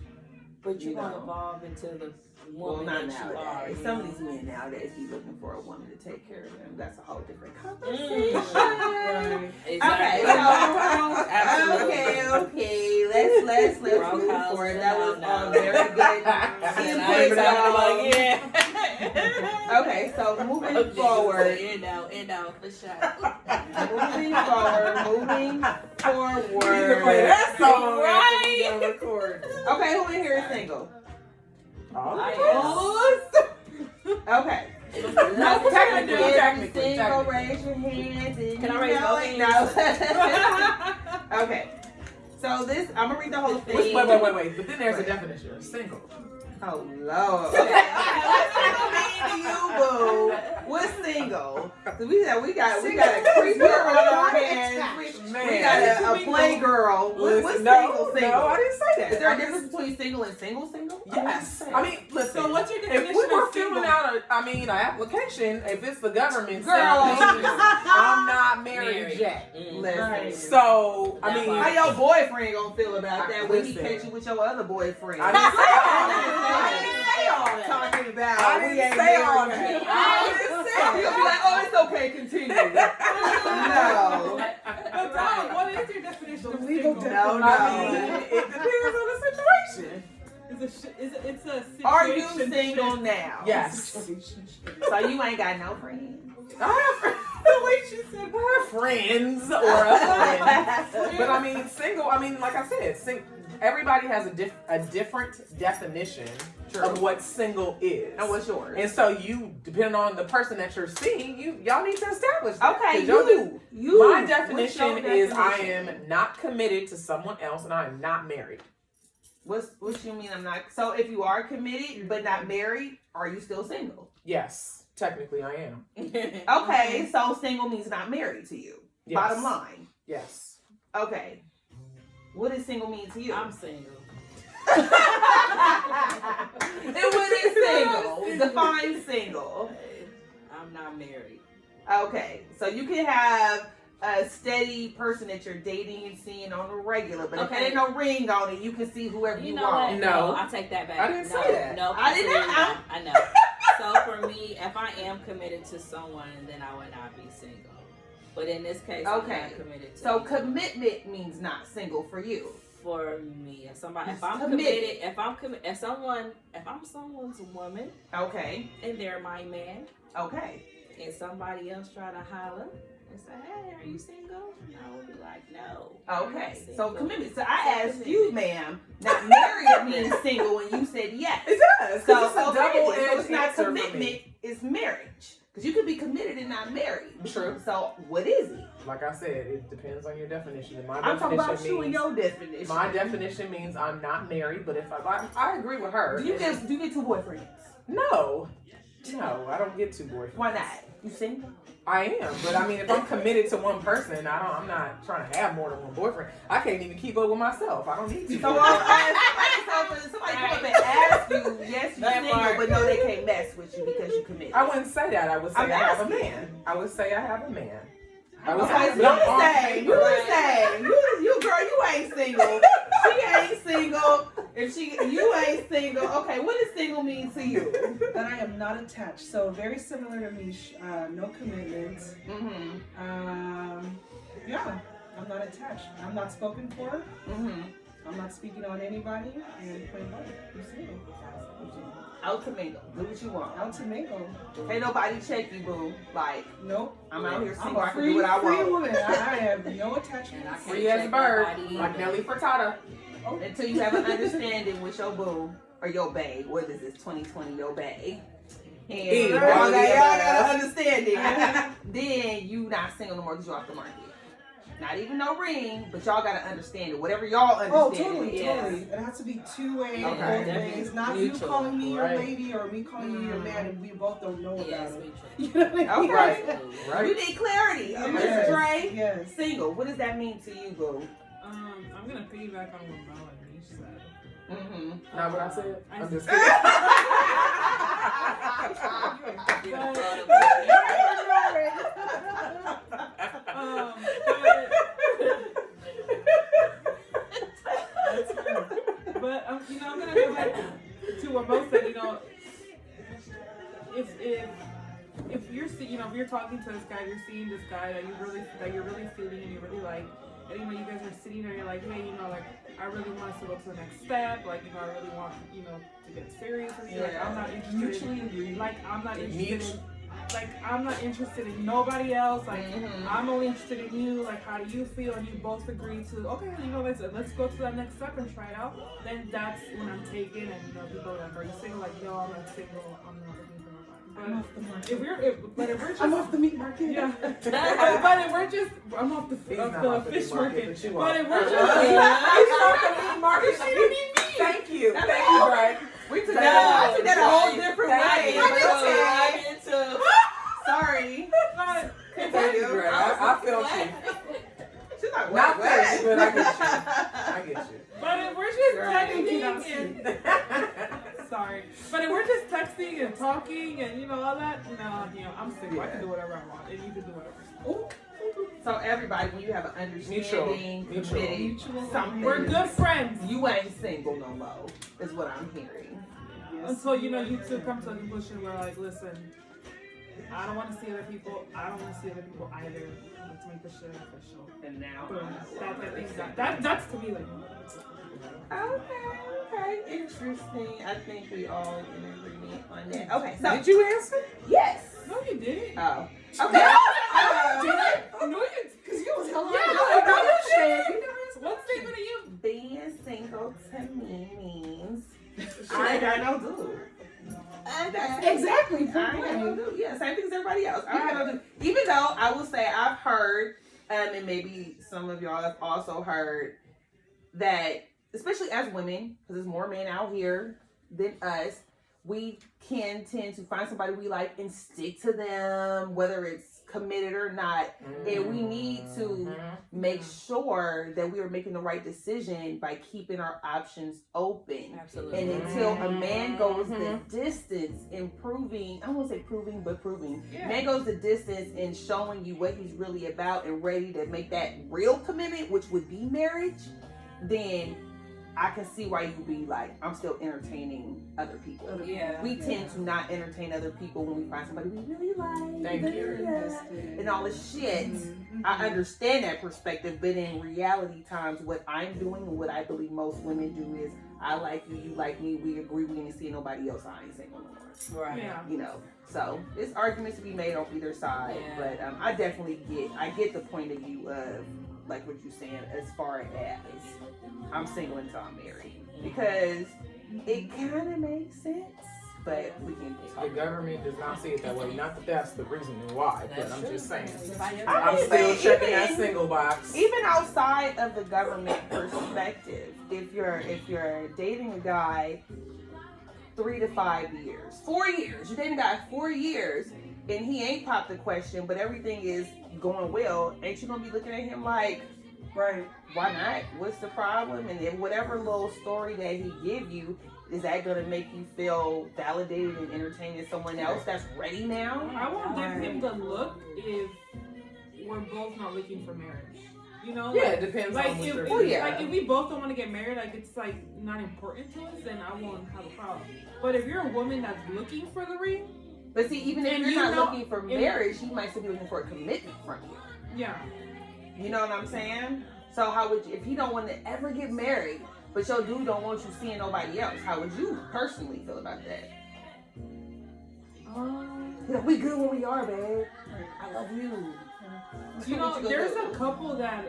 But you're You gonna know. evolve into the Well, woman not that you are. nowadays. you Some know. of these men nowadays be looking for a woman to take care of them. That's a whole different Mm. conversation. Exactly. Okay, Absolutely. okay. Let's move Roadhouse forward. is That was now. very good input, y'all. Okay, so moving forward. End out for sure. Moving forward. That song Right. Okay, who in here is single? Oh, Okay. Technically, Single, technically. raise your hands. Can I raise both No. Okay. So this, I'm gonna read the whole thing. Wait. But then there's a definition of single. Oh Lord. Okay. What's single, boo? What's single? So we got a creeper on our hands. We got a playgirl. What's No, single? I didn't say that. Is there a difference between single and single? Yes. I mean, listen. So what's your If definition we were of single? filling out an application, if it's the government, Girl. I'm not married yet. Listen. So, I mean, How your boyfriend gonna feel about that when he Listen. catch you with your other boyfriend? I didn't say all that. Talking about I we didn't ain't say all married that. yet. I didn't say You'll be like, oh, it's okay, continue. No. But Tom, what is your definition of legal single? No. I mean, it depends on the situation. It's a situation. Are you single now? Yes. So you ain't got no friends. I have friends. The way she said, I have friends or a friend. But I mean, single, like I said, everybody has a different definition of what single is. And what's yours? And so depending on the person that you're seeing, y'all need to establish that. Okay, 'Cause you. My What's definition your is I definition? am not committed to someone else and I am not married. What you mean I'm not? So if you are committed but not married, are you still single? Yes, technically I am. Okay, so single means not married to you. Yes. Bottom line. Yes. Okay. What does single mean to you? I'm single. And what is single? Define single. I'm not married. Okay, so you can have a steady person that you're dating and seeing on a regular, but if there ain't no ring on it, you can see whoever you, You know want. what? No. I take that back. I didn't say that. No, I did not. absolutely I know. So for me, if I am committed to someone, then I would not be single. But in this case, I'm Okay. not committed to So anyone. commitment means not single for you. For me, if I'm Committed. committed, if I'm someone's woman Okay. and they're my man, Okay. and somebody else try to holler and say, "Hey, are you single?" And I would be like, "No." Okay. I'm not So single. commitment. So I asked you, ma'am, not married means single, and you said yes. It does. So, It's a okay, double-edged so it's not answer for commitment, me. it's marriage. Because you could be committed and not married. True. So what is it? Like I said, it depends on your definition. And my I'm talking about definition you and means your definition. my definition means I'm not married. But if I agree with her. Do you get two boyfriends? No, I don't get two boyfriends. Why not? You single? I am, but I mean, if I'm committed to one person, I'm not trying to have more than one boyfriend. I can't even keep up with myself. I don't need to. So somebody come up and ask you, yes, you're single, but no, they can't mess with you because you committed. I wouldn't say that. I would say I'm I have a asking. man. I would say I have a man. I would Okay, say so you girl, you ain't single. She ain't single. If you ain't single, okay, what does single mean to you? That I am not attached. So very similar to me. No commitment. Mm-hmm. Yeah, I'm not attached. I'm not spoken for. Mm-hmm. I'm not speaking on anybody. And plain blank, I'm single. Out to mingle. Do what you want. Out to mingle. Ain't nobody check you, boo. Like, Nope. I'm out here I'm single. I a can do what I free want. woman. I have no attachment. And I can't free as a check bird, nobody like either. Nelly Furtado. Until you have an understanding with your boo or your bae. What is this, 2020, your bae? And Hey, y'all got an understanding. then you not single no more because you're off the market. Not even no ring, but y'all gotta understand it. Whatever y'all understand. Oh, totally, it is. totally. It has to be two-way, Okay. both ways. Not Mutual, you calling me your right. lady or me calling you your man, and we both don't know about Yes, it. we You know what I mean? Okay. Right. We need clarity. Yes. Mr. Dre, Yes. single. What does that mean to you, boo? I'm gonna piggyback on what Mel and Niche said. Mm-hmm. Not what I said. I'm just But you know, I'm gonna go back to what Mo said. You know, if you're if you're talking to this guy, you're seeing this guy that you're really feeling and you really like, and you know you guys are sitting there, you're like, hey, you know, like I really want us to go to the next step. Like, you know, I really want, you know, to get serious with you. Like, I'm not interested. Mutually agreed. Like, I'm not interested in. Like, I'm not interested in nobody else. Like, I'm only interested in you. Like, how do you feel? And you both agree to, okay, you know, let's go to that next step and try it out. Then that's when I'm taken, and you know, people are like, are you single? Like, no, I'm not single. I'm not looking for nobody. I'm off the market. If we're just, I'm off the meat market. yeah. But if we're just, I'm off the He's not off the fish meat market, market. but you But are. if we're just, Market, she didn't need me. Thank you, Dre. We took Thank that, you. I took that a whole different way. I did too. Sorry. But Thank you, Dre. I felt you. She's like, Not what? thirsty, but I get you. I get you. But if we're just Right. texting and sorry, but if we're just texting and talking and you know all that, no, you know, I'm single. I can do whatever I want, and you can do whatever. So everybody, when you have an understanding, Mutual. committed, something, We're good friends. You ain't single no more, is what I'm hearing. Until you know you two come to a conclusion where like, listen, I don't want to see other people. I don't want to see other people either. Let's make this shit official. And now, Boom. That's to me like. okay, interesting. I think we all in agreement on that. Okay, so Did you answer? yes. No, you didn't. Oh, okay. No, you. Because you was hella What statement are you? Being single to me means I ain't got no dude. Okay. Exactly. I ain't got no dude. Yeah, same thing as everybody else. I don't have no dude. Even though I will say I've heard, and maybe some of y'all have also heard that, especially as women, because there's more men out here than us, we can tend to find somebody we like and stick to them, whether it's committed or not. And we need to make sure that we are making the right decision by keeping our options open. Absolutely. And until a man goes the distance in proving, I won't say proving, but proving. Yeah. Man goes the distance in showing you what he's really about and ready to make that real commitment, which would be marriage, then I can see why you'd be like, I'm still entertaining other people. Yeah. We tend to not entertain other people when we find somebody we really like. Thank you. And all this shit. I understand that perspective, but in reality times, what I'm doing and what I believe most women do is, I like you, you like me, we agree, we ain't seeing nobody else, I ain't single no more. Right. Yeah. You know, so there's arguments to be made on either side, Yeah. but I definitely get the point of view of like what you're saying as far as I'm single until I'm married, because it kind of makes sense, but we can talk. The government does not see it that way. Not that that's the reason why, but That's I'm true. just saying. I I'm mean, still but checking even- that single box. Even outside of the government perspective, if you're dating a guy 3 to 5 years, 4 years, you're dating a guy 4 years, and he ain't popped the question, but everything is going well, ain't you gonna be looking at him like, Right. why not? What's the problem? And then whatever little story that he give you, is that gonna make you feel validated and entertaining someone else that's ready now? I won't give him the look if we're both not looking for marriage. You know, Yeah, like, it depends like on what if, they're Oh, yeah. like if we both don't want to get married, like it's like not important to us, then I won't have a problem. But if you're a woman that's looking for the ring, But see, even if And you're you not know- looking for marriage, he might still be looking for a commitment from you. yeah, You know what I'm saying? So how would you, if he don't want to ever get married, but your dude don't want you seeing nobody else, how would you personally feel about that? Yeah, we good where we are, babe. I love you. you know, What you there's gonna a do? couple that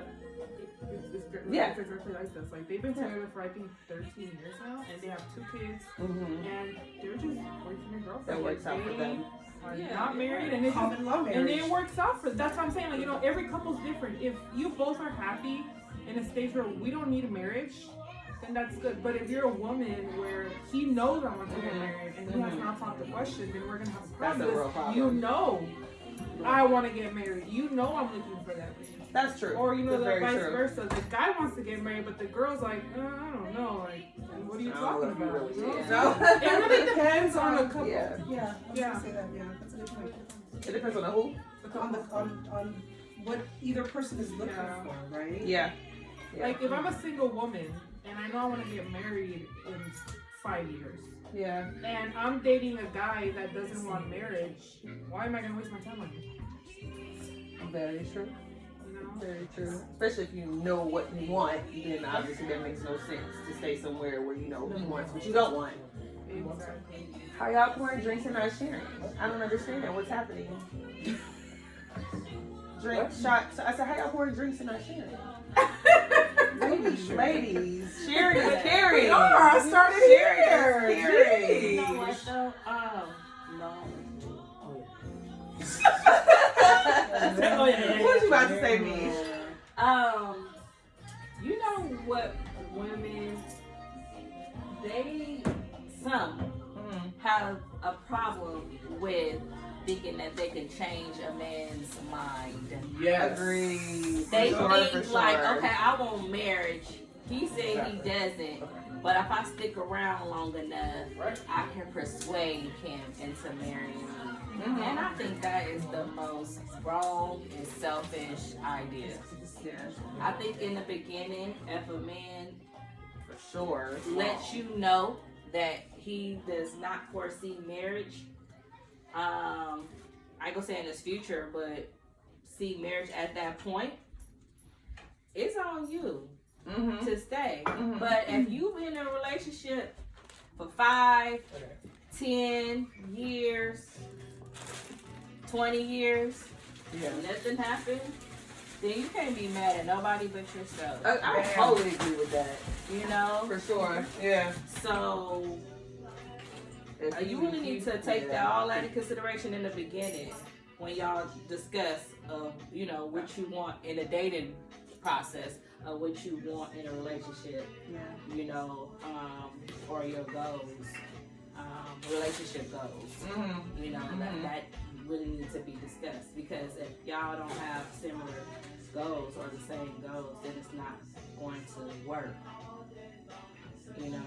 Yeah. it's exactly like this. Like they've been together for I think 13 years now, and they have 2 kids, Mhm. and they're just boyfriend and girlfriend. That works out for them. are Yeah, not you're married, right. and Common law and marriage. it works out for. That's what I'm saying. Like, you know, every couple's different. If you both are happy in a stage where we don't need a marriage, then that's good. But if you're a woman where he knows I want to get married and he has not talked the question, then we're gonna have a problem. That's a real problem. You know, I want to get married. You know, I'm looking for that. That's true. Or you know, That's the very vice true. versa. The guy wants to get married, but the girl's like, I don't know. Like, what are you I don't talking know if you about? really You know? did. No. It really depends on the couple. Yeah. Yeah, I was Yeah. gonna say that. Yeah, that's a good point. It depends on the who. On what either person is looking Yeah. for, right? Yeah. Like, if I'm a single woman and I know I want to get married in 5 years, Yeah. and I'm dating a guy that doesn't want marriage, why am I gonna waste my time on him? Very true. You know? Very true. Especially if you know what you want, then obviously that makes no sense to stay somewhere where you know he wants what you don't want. Exactly. How y'all pouring drinks and not sharing? I don't understand that. What's happening? Drink, shot. I said, how y'all pouring drinks and not sharing? Ladies, sharing is caring. We are. I started here. Sharing is caring. You know what though? No. Oh, yeah. What you about to say, Mish? You know what women, some have a problem with thinking that they can change a man's mind. Yes. Agreed. They For think sure. like, okay, I want marriage. He said he doesn't, but if I stick around long enough, Right. I can persuade him into marrying me. And I think that is the most wrong and selfish idea. Yeah, I think in the beginning, if a man for sure. lets you know that he does not foresee marriage, I ain't gonna say in his future, but see marriage at that point, it's on you Mm-hmm. to stay. Mhm. But if you've been in a relationship for 5, 10 years, 20 years, Yeah. nothing happened, then you can't be mad at nobody but yourself. I totally agree with that. You know? For sure. Yeah. So you really need to take that all that into consideration in the beginning when y'all discuss you know, what you want in a dating process, what you want in a relationship, you know, or your goals, relationship goals. Mm-hmm. You know, that really needs to be discussed, because if y'all don't have similar goals or the same goals, then it's not going to work. You know?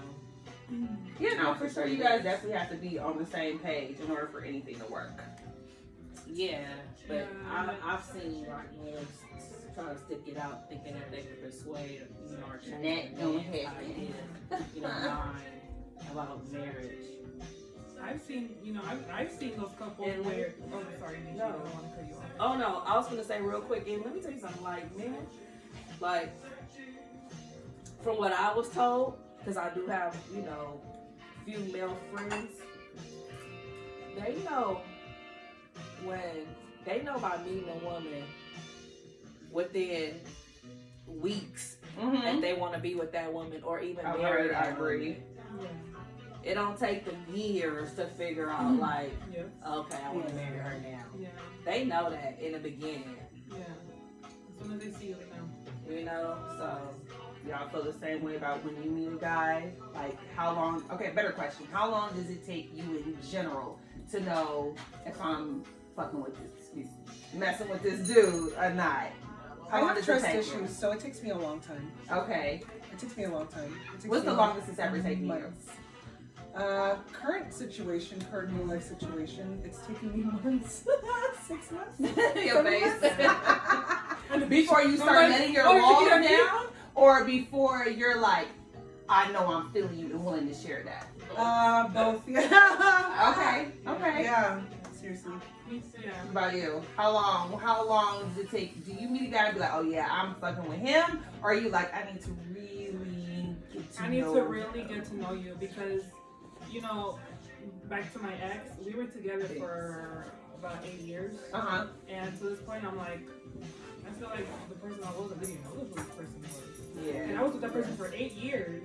Yeah, no, for sure. You guys definitely have to be on the same page in order for anything to work. Yeah, but Yeah. I've seen like men try to stick it out thinking that they can persuade, you know, or change That a don't man's happen. idea, you know, mind about marriage. I've seen, you know, I've seen those couples And where. Oh, sorry, Nisha, No. I don't want to cut you off. Oh no, I was gonna say real quick, and let me tell you something, like, man, like, from what I was told, because I do have, you know, few male friends, they know when they know by meeting a woman within weeks that they want to be with that woman or even I've marry heard, I that agree. woman. It don't take them years to figure out, like, Yeah. okay, I want to marry her now. Yeah. They know that in the beginning, Yeah. As soon as they see you, they know. you know, so. Y'all feel the same way about when you meet a guy? Like, how long? Okay, better question. How long does it take you in general to know if I'm fucking with this, excuse me, messing with this dude or not? How I long have does trust it take issues, so it takes me a long time. you? Okay. It takes me a long time. It takes What's me the longest it's ever taken you? months. Current situation, current real life situation, it's taking me months. 6 months. Your face. And Before you start letting your wall down, or before you're like, I know I'm feeling you and willing to share that? Both. Yeah. Okay. Okay. Yeah. Seriously. Yeah. What about you? How long does it take? Do you meet a guy and be like, oh yeah, I'm fucking with him? Or are you like, I need to really get to know? I need to really get to know you because, you know, back to my ex, we were together for about 8 years. Uh-huh. And to this point, I'm like, I feel like the person I was, I didn't know who this person was. And Yeah. I was with that person for 8 years.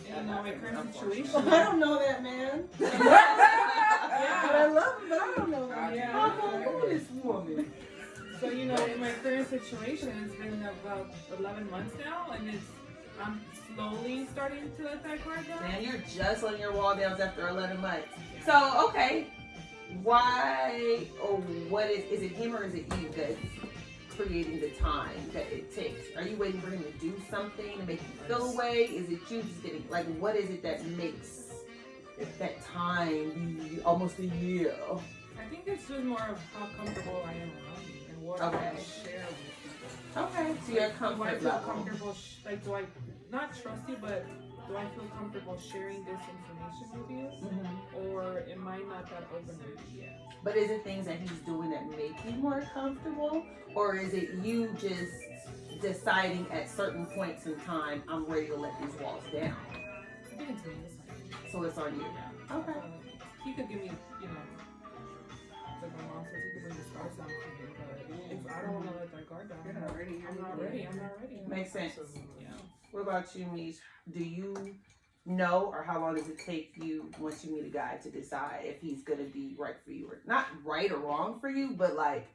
In my current Unfortunately. situation. I don't know that man. But Yeah. I love him, but I don't know that. Yeah. Who is this woman? So, you know, in my current situation, it's been about 11 months now, and I'm slowly starting to let that guard down. Man, you're just letting your wall down after 11 months. So, okay, why or what is it him or is it you that's creating the time that it takes? Are you waiting for him to do something to make you feel away? Is it you just getting, like, what is it that makes that time be almost a year? I think it's just more of how comfortable I am around you and what I Okay. share with people. Okay, so your Do I comfort feel level. comfortable, do I not trust you, but do I feel comfortable sharing this information with you? Mhm. Or am I not that open with you yet? But is it things that he's doing that make you more comfortable? Or is it you just deciding at certain points in time, I'm ready to let these walls down? I think it's me this time. So it's on you. Yeah. Okay. He could give me, you know, like my mom says, he could bring the stars down for me, but if I don't want to let that guard down, You're not ready. I'm not ready. I'm not ready. Makes sense. Yeah. What about you, Mish? Do you know, or how long does it take you once you meet a guy to decide if he's gonna be right for you, or not right or wrong for you, but like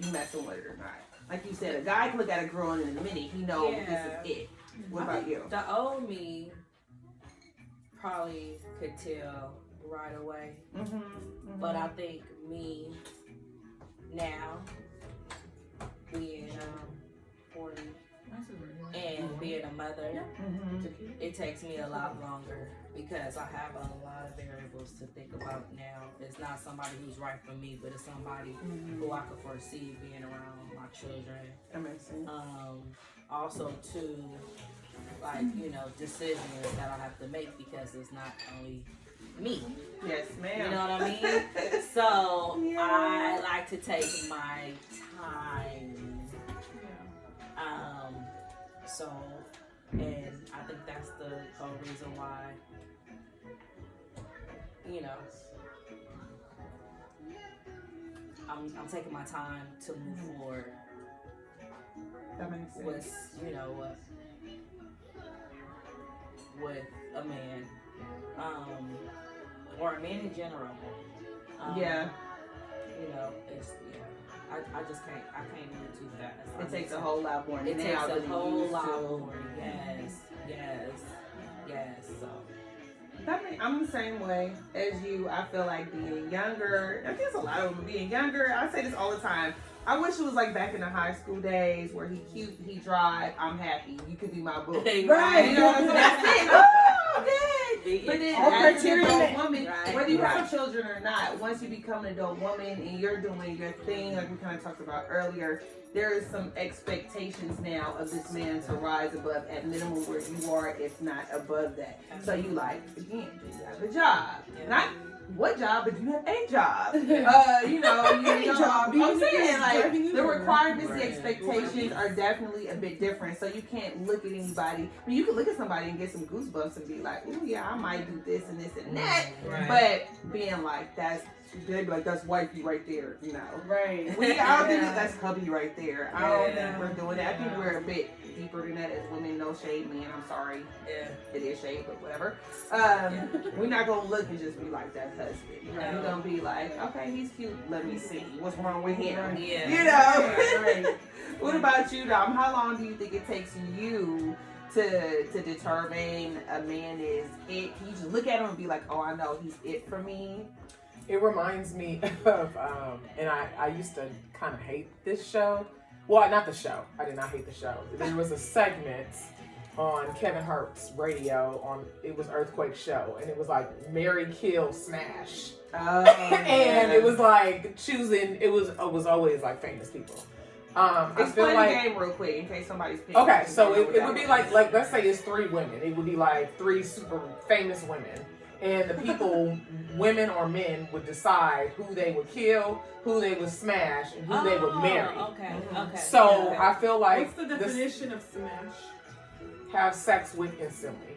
you messing with it or not? Like you said, a guy can look at a girl and in a minute he knows Yeah. this is it. What about you? The old me probably could tell right away, but I think me now being 40 and being a mother, it takes me a lot longer because I have a lot of variables to think about now. It's not somebody who's right for me, but it's somebody who I could foresee being around my children. That makes sense. Also, too, like, you know, decisions that I have to make because it's not only me. Yes, ma'am. You know what I mean? So Yeah. I like to take my time. So, and I think that's the whole reason why, you know, I'm taking my time to move forward That makes sense. with, you know, with a man, or a man in general. Yeah. You know, it's, I just can't, I can't move too fast. It takes a whole lot more It now takes than a it whole used lot to. more. Yes. So. I'm the same way as you. I feel like being younger, I guess a lot of them being younger, I say this all the time. I wish it was like back in the high school days where he cute, he drive, I'm happy, you could be my boo. Right. You know what I'm saying? That's it. Oh, good. But then All as an criteria adult met. woman, Right. whether you have children or not, once you become an adult woman and you're doing your thing, like we kind of talked about earlier, there is some expectations now of this man to rise above at minimum where you are, if not above that. So you like, again, do you have a job? Not what job, but you have a job. You know, Any job, I'm even if saying it's like driving the Uber. requirements, the Right. expectations are definitely a bit different. So you can't look at anybody. I mean, you can look at somebody and get some goosebumps and be like, "Oh yeah, I might do this and this and that." Right. But being like, they'd be like, "That's wifey right there," you know. Right. I don't think that's hubby right there. I don't Yeah. think we're doing that. I think we're a bit deeper than that as women. No shade, man. I'm sorry. Yeah. It is shade, but whatever. We're not gonna look and just be like, that's husband. Right. We're gonna be like, okay, he's cute. Let me see what's wrong with him. Yeah. You know. Right. What about you, Dom? How long do you think it takes you to determine a man is it? Can you just look at him and be like, oh, I know he's it for me? It reminds me of, and I used to kind of hate this show. Well, not the show. I did not hate the show. There was a segment on Kevin Hart's radio it was Earthquake Show, and it was like Marry, Kill, Smash. And it was like choosing, it was always like famous people. I feel Explain like, the game real quick in case somebody's picking. okay, so it would be like let's say it's 3 women. It would be like 3 super famous women. And the people, women or men, would decide who they would kill, who they would smash, and who they would marry. Okay. So I feel like What's the definition of smash? have sex with instantly.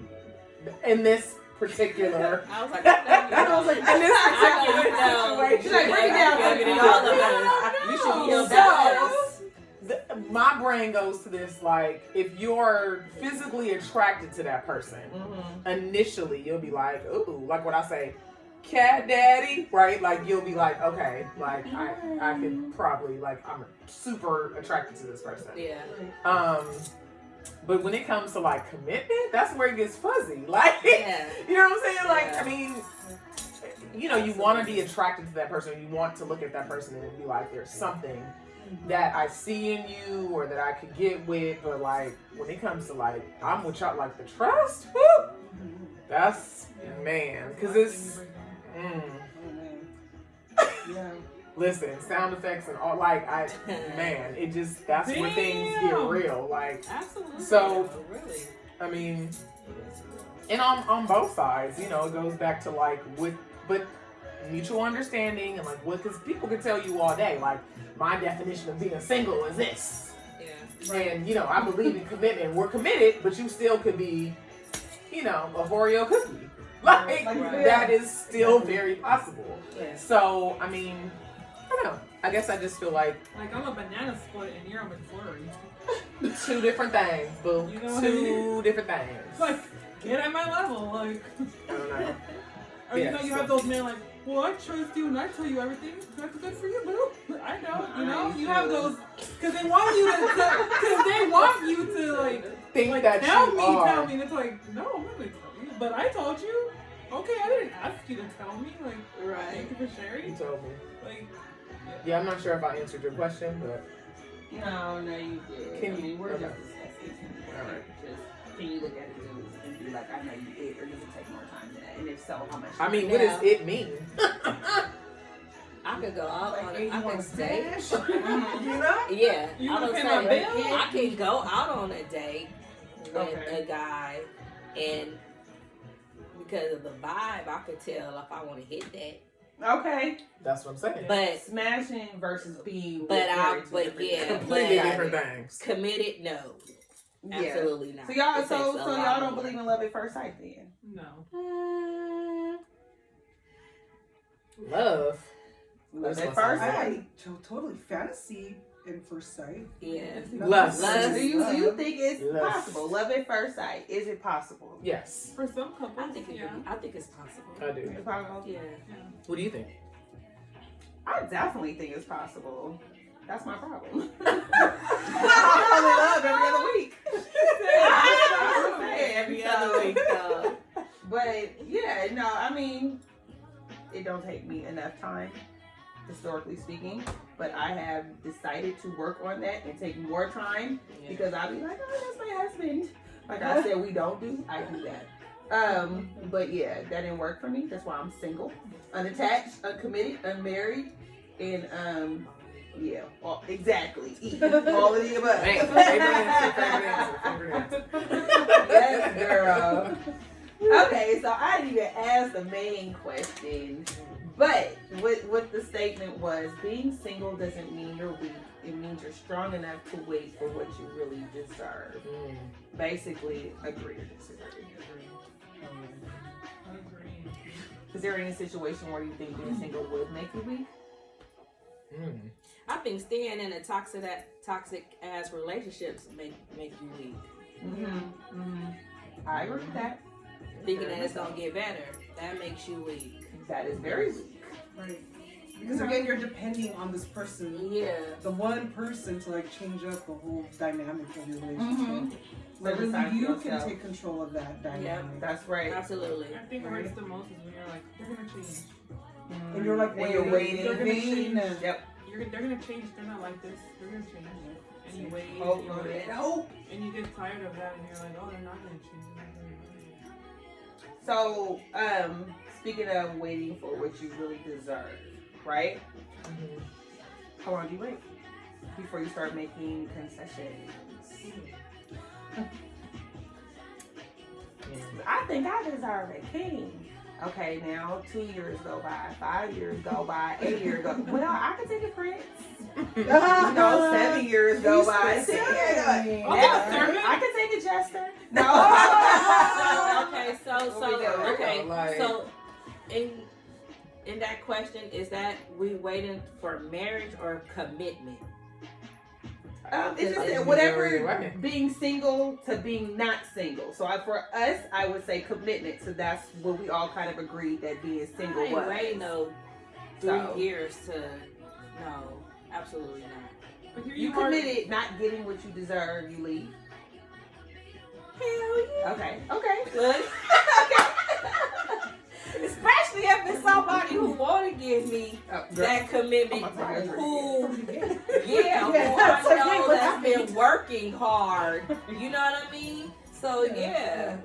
In this particular, I was like, I was like, in this particular situation. She's like, break it down. You should be your best. my brain goes to this, like, if you're physically attracted to that person, initially you'll be like, ooh, like what I say, cat daddy, right? Like, you'll be like, okay, like, I could probably, like, I'm super attracted to this person. Yeah. But when it comes to, like, commitment, that's where it gets fuzzy. Like, Yeah. you know what I'm saying? Like, Yeah. I mean, you know, you want to be attracted to that person. You want to look at that person and be like, there's something that I see in you or that I could get with. But, like, when it comes to, like, I'm with y'all, like, the trust, whoo, that's, man, because it's, Yeah. listen, sound effects and all, like, man, it just, that's when things get real. Like, Absolutely. so, really. I mean, and on both sides, you know, it goes back to, like, but mutual understanding and, like, what, because people can tell you all day, like, my definition of being single is this. Yeah. And, you know, I believe in commitment. We're committed, but you still could be, you know, a Oreo cookie. Like, that is still very possible. Yeah. So, I mean, I don't know. I guess I just feel like Like, I'm a banana split and you're a McFlurry. two different things, boo. You know what I mean? Two different things. It's like, get at my level. Like, I don't know. or Yeah, you know, you have those men like, well, I trust you and I tell you everything. That's good for you, boo. I know, you know. You have those because they want you to, because they want you to like Think like that tell you me, are. tell me. And it's like, no, I'm not gonna tell you, but I told you. Okay, I didn't ask you to tell me. Like, Right. thank you for You sharing. told me. Like, Yeah, I'm not sure if I answered your question, but No, you did. Can I mean, we're okay. just discussing. Alright. Just, can you look at it and be like, I know you did, or does it take more time than that? And if so, how much? I mean, what does it mean? I could go out on Hey, I you want could a date. smash? You know? Yeah. You I wanna don't pay say my bill? I can go out on a date with Okay. a guy and because of the vibe I could tell if I want to hit that. Okay. That's what I'm saying. But Smashing versus being. But with very two different yeah, things. Completely but- different things. committed, no. Yeah. Absolutely not. So y'all, It takes a so lot y'all don't more. believe in love at first sight then? no. Love. Love at That's first what sight. Totally fantasy in first sight. Yeah. Lust. Lust. Do you think it's Lust. possible? Love at first sight. Is it possible? Yes, For some couples, I think yeah. I think it's possible. I do. Is it possible? Yeah. What do you think? I definitely think it's possible. That's my problem. I fall in love every other week. Every other week though. But yeah, no, I mean, it don't take me enough time, historically speaking. But I have decided to work on that and take more time because I'll be like, oh, that's my husband. Like I said, we don't do. I do that. But yeah, that didn't work for me. That's why I'm single, unattached, uncommitted, unmarried, and yeah, exactly. All of the above. Man, favorite answer. Yes, girl. Okay, so I didn't even ask the main question, but what the statement was, being single doesn't mean you're weak. It means you're strong enough to wait for what you really deserve. Basically, agree or disagree. Agreed. Is there any situation where you think being single would make you weak? I think staying in a toxic ass relationships make you weak. I agree with that. Thinking that it's gonna get better, that makes you weak. That is very weak. Right. Because again, you're depending on this person, Yeah. the one person, to like change up the whole dynamic of your relationship. But Really really, you can yourself. take control of that dynamic. That's right. Absolutely. I think what hurts the most is when you're like, they're gonna change. And you're like, when you're waiting. They're gonna change. Yep. They're gonna change. They're not like this. They're gonna change. And you wait. Hope and you on wait, it. Hope. and you get tired of that, and you're like, oh, they're not gonna change. They're not gonna change. So, speaking of waiting for what you really deserve, right? How long do you wait before you start making concessions? I think I deserve a king. Okay, now 2 years go by, 5 years go by, 8 years go. Well, I could take a prince. 7 years go by. 10 years go by. I could take a jester. No. Okay, so in that question, is that we waiting for marriage or commitment? It's just Yeah, that whatever you're right. being single to being not single. So for us, I would say commitment. So that's what we all kind of agreed that being single I ain't was. waiting no 3 So- years to. No, absolutely not. But here You are. committed, not getting what you deserve, you leave. Hell yeah. Okay. Okay. Look. Especially if it's somebody who want to give me that commitment, Oh, my God. who, Yeah. yeah, who that's I okay, know but that's I been working hard. You know what I mean? So yeah,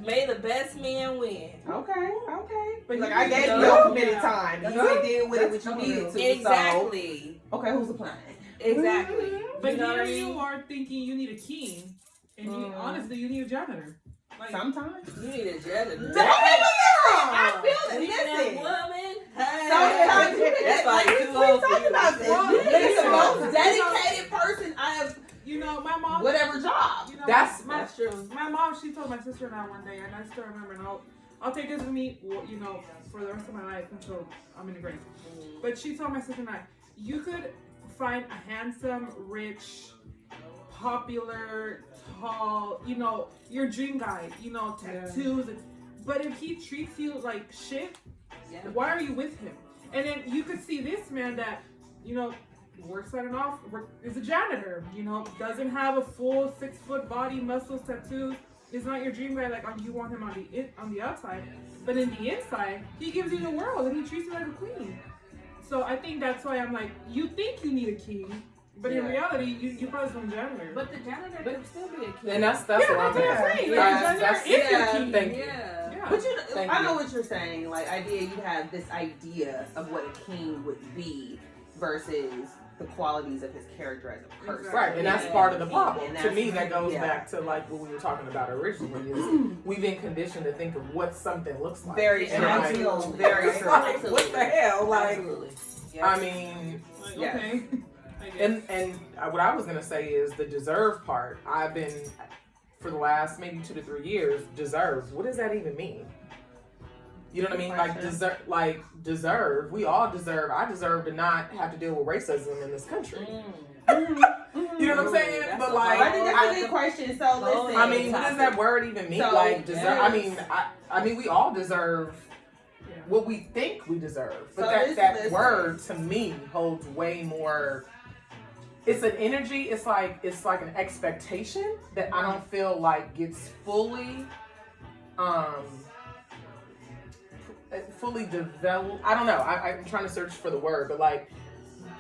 may the best man win. Okay. Okay. But Like you I need gave to you know- your committed yeah. time. You That's- did with it what that's you needed to. Exactly. So, okay, who's applying? Exactly. But You know what here I mean? you are thinking you need a king, and you, honestly, you need a janitor. Like, Sometimes. You need a janitor. I feel it. Leaving that Listen. woman. Sometimes you That's like like we too old for talked you. about this. Well, You're the listen. most dedicated person I have. you know, my mom. Whatever job. You know, That's- my, That's true. my mom. She told my sister and I one day, and I still remember. And I'll take this with me. You know, for the rest of my life until I'm in the grave. But she told my sister and I, you could find a handsome, rich, popular, tall, you know, your dream guy, you know, tattoos. But if he treats you like shit, Yeah. why are you with him? And then you could see this man that, you know, works at an office, is a janitor, you know, doesn't have a full 6-foot body, muscles, tattoos. Is not your dream guy like you want him on the outside, but in the inside, he gives you the world and he treats you like a queen. So I think that's why I'm like, you think you need a king, but in reality, you probably some janitor. But the janitor could still be a king. And that's yeah, what that's I'm what I'm at. saying. That's- Like, that's- janitor is yeah, your king. thank you. Yeah. Yeah. But Thank I know you. what you're saying. Like, idea, you have this idea of what a king would be versus the qualities of his character as a person. Right, and that's Yeah. part of the problem. And To that's- me, that goes yeah. back to like what we were talking about originally. Is we've been conditioned to think of what something looks like. Very And true. like, Very true. like, what the hell? Like, Absolutely. Yeah. I mean, Like, Yeah. okay. I guess. and what I was gonna say is the deserve part. I've been for the last maybe 2 to 3 years deserves. What does that even mean? You know what I mean? Like deserve. We all deserve. I deserve to not have to deal with racism in this country. You know what I'm saying? That's But a like, I think that's a I- good question. So listen. I mean, what does that word even mean? So, like deserve. yes. I mean, we all deserve Yeah. what we think we deserve, but So that listen. word to me holds way more. It's an energy. It's like an expectation that I don't feel like gets fully developed. I don't know. I'm trying to search for the word, but like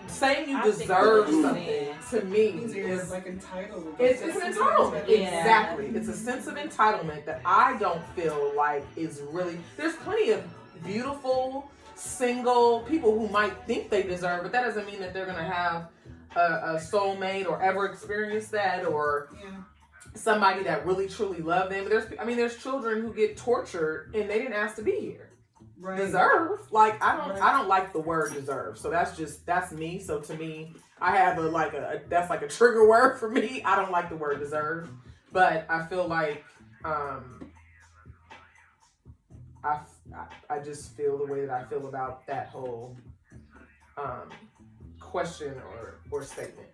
saying you I think deserve what you're something saying. to me Means you're is like entitled. it's an entitlement. Yeah. Exactly. It's a sense of entitlement that I don't feel like is really. There's plenty of beautiful, single people who might think they deserve, but that doesn't mean that they're going to have a soulmate or ever experience that or somebody that really truly love them. There's children who get tortured and they didn't ask to be here. Right. Deserve, like I Right. don't like the word deserve. So that's me. So to me, I have that's like a trigger word for me. I don't like the word deserve, but I feel like I just feel the way that I feel about that whole question or statement.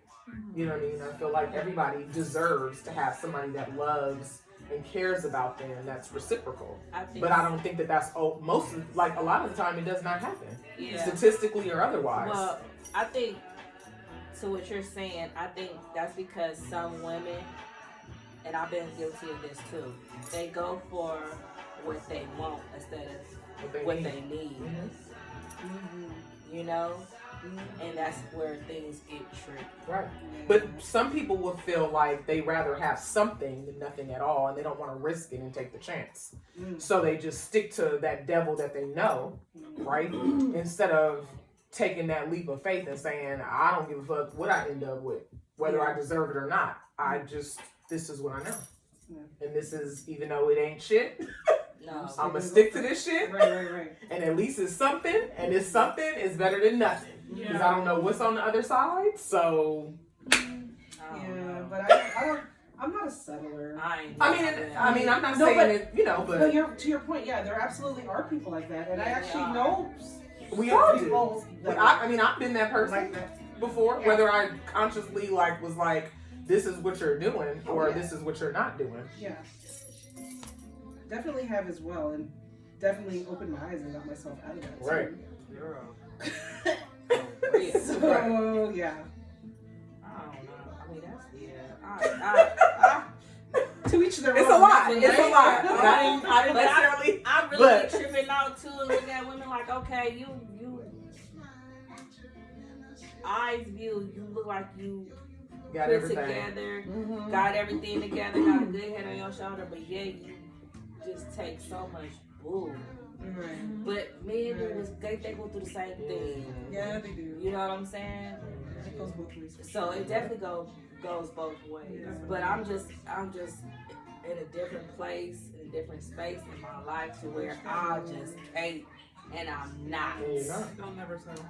You know what I mean? I feel like everybody deserves to have somebody that loves and cares about them that's reciprocal. But I don't think that's a lot of the time it does not happen. Yeah. Statistically or otherwise. Well, I think, so what you're saying, I think that's because some women, and I've been guilty of this too, they go for what they want instead of what they need. You know? And that's where things get tricky. Right. But some people will feel like they rather have something than nothing at all, and they don't want to risk it and take the chance. So they just stick to that devil that they know, right? Instead of taking that leap of faith and saying, I don't give a fuck what I end up with, whether I deserve it or not. This is what I know. And this is, even though it ain't shit, No. I'm going to stick to this shit. Right. And at least it's something, and this something is better than nothing. Because I don't know what's on the other side, so. Yeah, but I'm not a settler. I mean, I'm not No, saying but- it, you know, but. No, to your point, yeah, there absolutely are people like that, and I actually know We some all do. people that I've been that person. like that. before, whether I consciously like was like, this is what you're doing, or yeah. this is what you're not doing. Yeah. Definitely have as well, and definitely opened my eyes and got myself out of that. Right. Girl. So yeah. I don't know. I mean, that's To each their It's own. a lot. It's a Right? lot. I didn't But necessarily. I'm really But- tripping out too and looking at women like, okay, you eyes view, you look like you Got put everything. together, Mhm. got everything together, got a good head on your shoulder, but yeah, you just take so much bull. Right. But men do this, they go through the same thing. Yeah, they do. You know what I'm saying? It goes both ways. So it definitely goes both ways. Yeah. But I'm just in a different place, in a different space in my life to where I just can't, and I'm not. You're not. Don't never settle.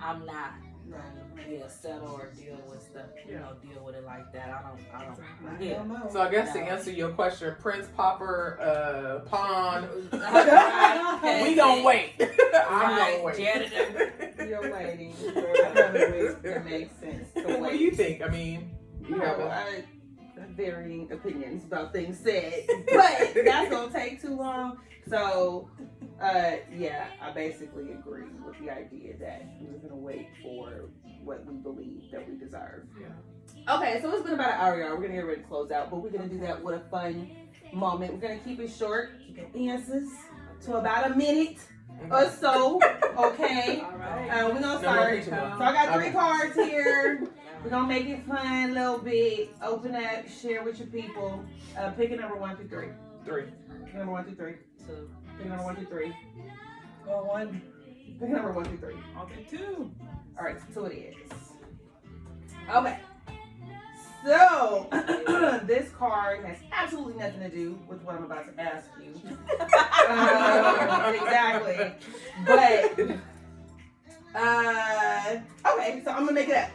I'm not. Right. Yeah, settle or deal with stuff. You know, deal with it like that. I don't. I Yeah. don't know. So I guess to answer your question, Prince, Popper, Pawn, Right. we gonna wait. I'm Right, gonna wait. janitor. You're waiting for other ways to make sense. To What do wait. you think? I mean, you have No, a I have varying opinions about things said, but that's gonna take too long. So, yeah, I basically agree with the idea that we're gonna wait for what we believe that we deserve. Yeah. Okay, so it's been about an hour, y'all. We're gonna get ready to close out, but we're gonna do that with a fun moment. We're gonna keep it short, keep the answers to about a minute or so. Okay, All right. we're gonna No more start. preaching, So though. I got 3 Okay. cards here. We're gonna make it fun a little bit. Open up, share with your people. Pick a number 1 through 3. 3. Pick a number 1 through 3. Two. Pick a number 1 through 3. Go one. Pick a number 1 through 3. I'll take 2. All right, so 2 it is. Okay. So this card has absolutely nothing to do with what I'm about to ask you. Exactly. But okay, so I'm gonna make it up.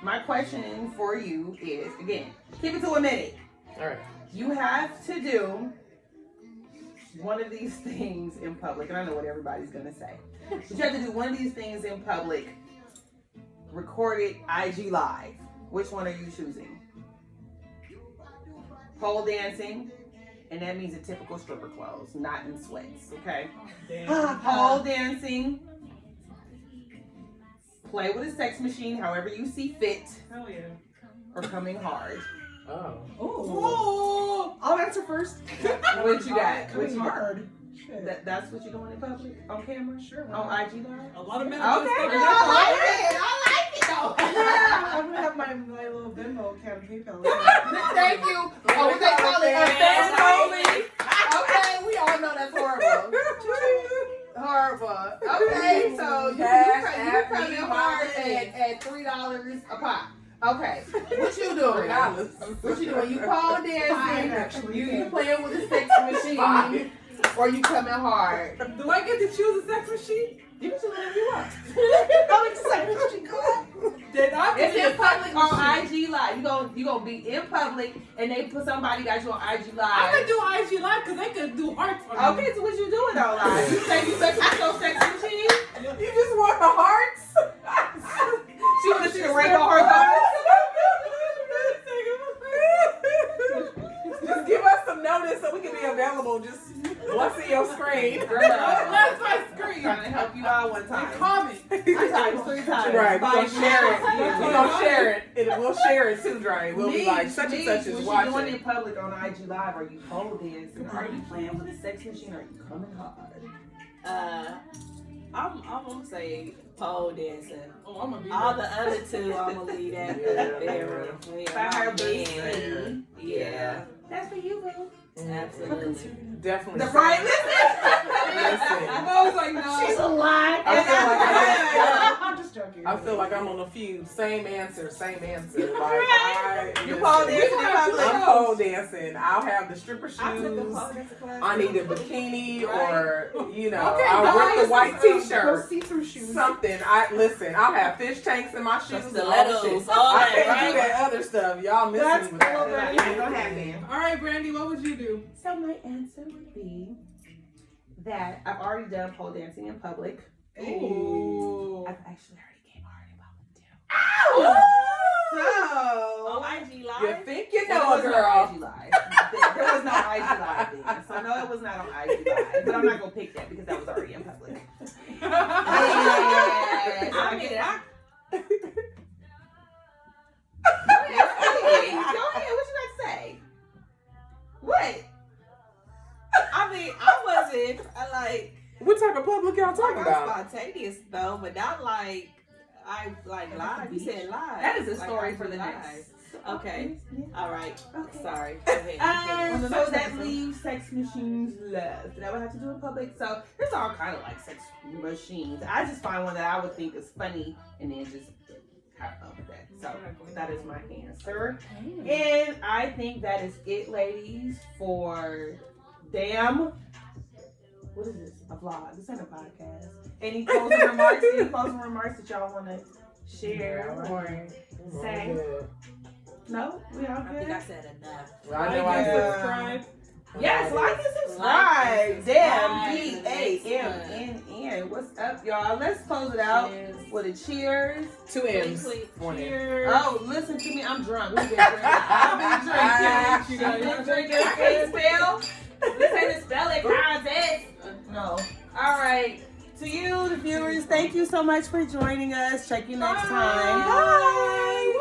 My question for you is, again, keep it to a minute. All right. You have to do one of these things in public, and I know what everybody's gonna say. But you have to do one of these things in public, recorded IG live. Which one are you choosing? Pole dancing, and that means a typical stripper clothes, not in sweats, okay? Pole dancing, play with a sex machine however you see fit, Hell yeah. or coming hard. Oh. Oh. I'll answer first. What you got? What Coming you got? hard. Shit. That's what you're doing in public? On camera? Sure. On IG live? A lot of men Okay, are girl, just thinking I like it though. I'm gonna have my little Venmo account and PayPal. Thank you. Oh, what they call it? Fans only. Okay, we all know that's horrible. Horrible. Okay, so you coming hard at $3 a pop. Okay, what you doing? What you doing? You pole dancing? Actually, You playing with a sex machine? Or you coming hard? Do I get to choose a sex machine? You can do whatever you want. I like to say, what you call Did I It's get in public on IG Live. You gonna be in public and they put somebody got you on IG I Live. could do IG live because they could do hearts for me. Okay, so what you doing on live? You say you such with your sex machine? You just want the hearts? She wanna see the rainbow heart. Just give us some notice so we can be available just once in your screen. That's my screen. Trying to help you out one time. Comment. 3 times, 3 times. Right, we're gonna Five share it. minutes. We're gonna share it. We'll share it too, Dre. We'll be like, such and such is What you doing watching. in public on IG Live? Are you pole dancing? Are you playing with a sex machine? Are you coming hard? I'm gonna say pole dancing. Oh, I'm gonna be All there. the other 2, I'm gonna leave that Yeah, bedroom. By her Yeah. Yeah. That's for you, boo. Absolutely. Definitely. The right Listen. I was like, no. She's alive. I feel like I'm just joking. I feel like I'm on a feud. Same answer. Like You pole dancing in public? I'm pole dancing. I'll have the stripper I took a shoes. pole dancing class. I need a bikini or Okay, I'll rip the white Those t-shirt. see-through shoes. Something. I'll have fish tanks in my shoes. And all the Stilettos, shit. all I that, can't right? do that other stuff. Y'all miss That's me with that. cool, Brandy. Ain't gonna happen. All right, Brandy, what would you do? So my answer would be that I've already done pole dancing in public. Ooh. I've actually already came hard in public On IG You Live? think you Well, know it a was girl. not IG Live. There was no IG Live then. So no, it was not on IG Live. But I'm not gonna pick that because that was already in public. I mean, Go ahead. What you got to say? What? I wasn't like What type of public y'all talking about? spontaneous though, but not like I like live. You said live. That is a Like, story I for the live. next. Okay. All right. Okay. Sorry. Go ahead. So that leaves sex machines left. That would have to do in public. So there's all kind of like sex machines. I just find one that I would think is funny and then just have fun with that. So that is my answer. And I think that is it, ladies, for Damn. What is this? A vlog. This ain't a podcast. Any closing remarks? Any closing remarks that y'all want to share or say? No? We all I think I good? said enough. I know I did. Subscribe. Yes, like and subscribe. Damn, DAMMN. What's up, y'all? Let's close it out with a cheers. 2 M's. One M. Cheers. Oh, listen to me. I'm drunk. We been drinking. I've been drinking. I've been drinking. Can't spell. This ain't a spelling contest. No. All right. To you, the viewers, thank you so much for joining us. Check you next time. Bye.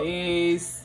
Peace.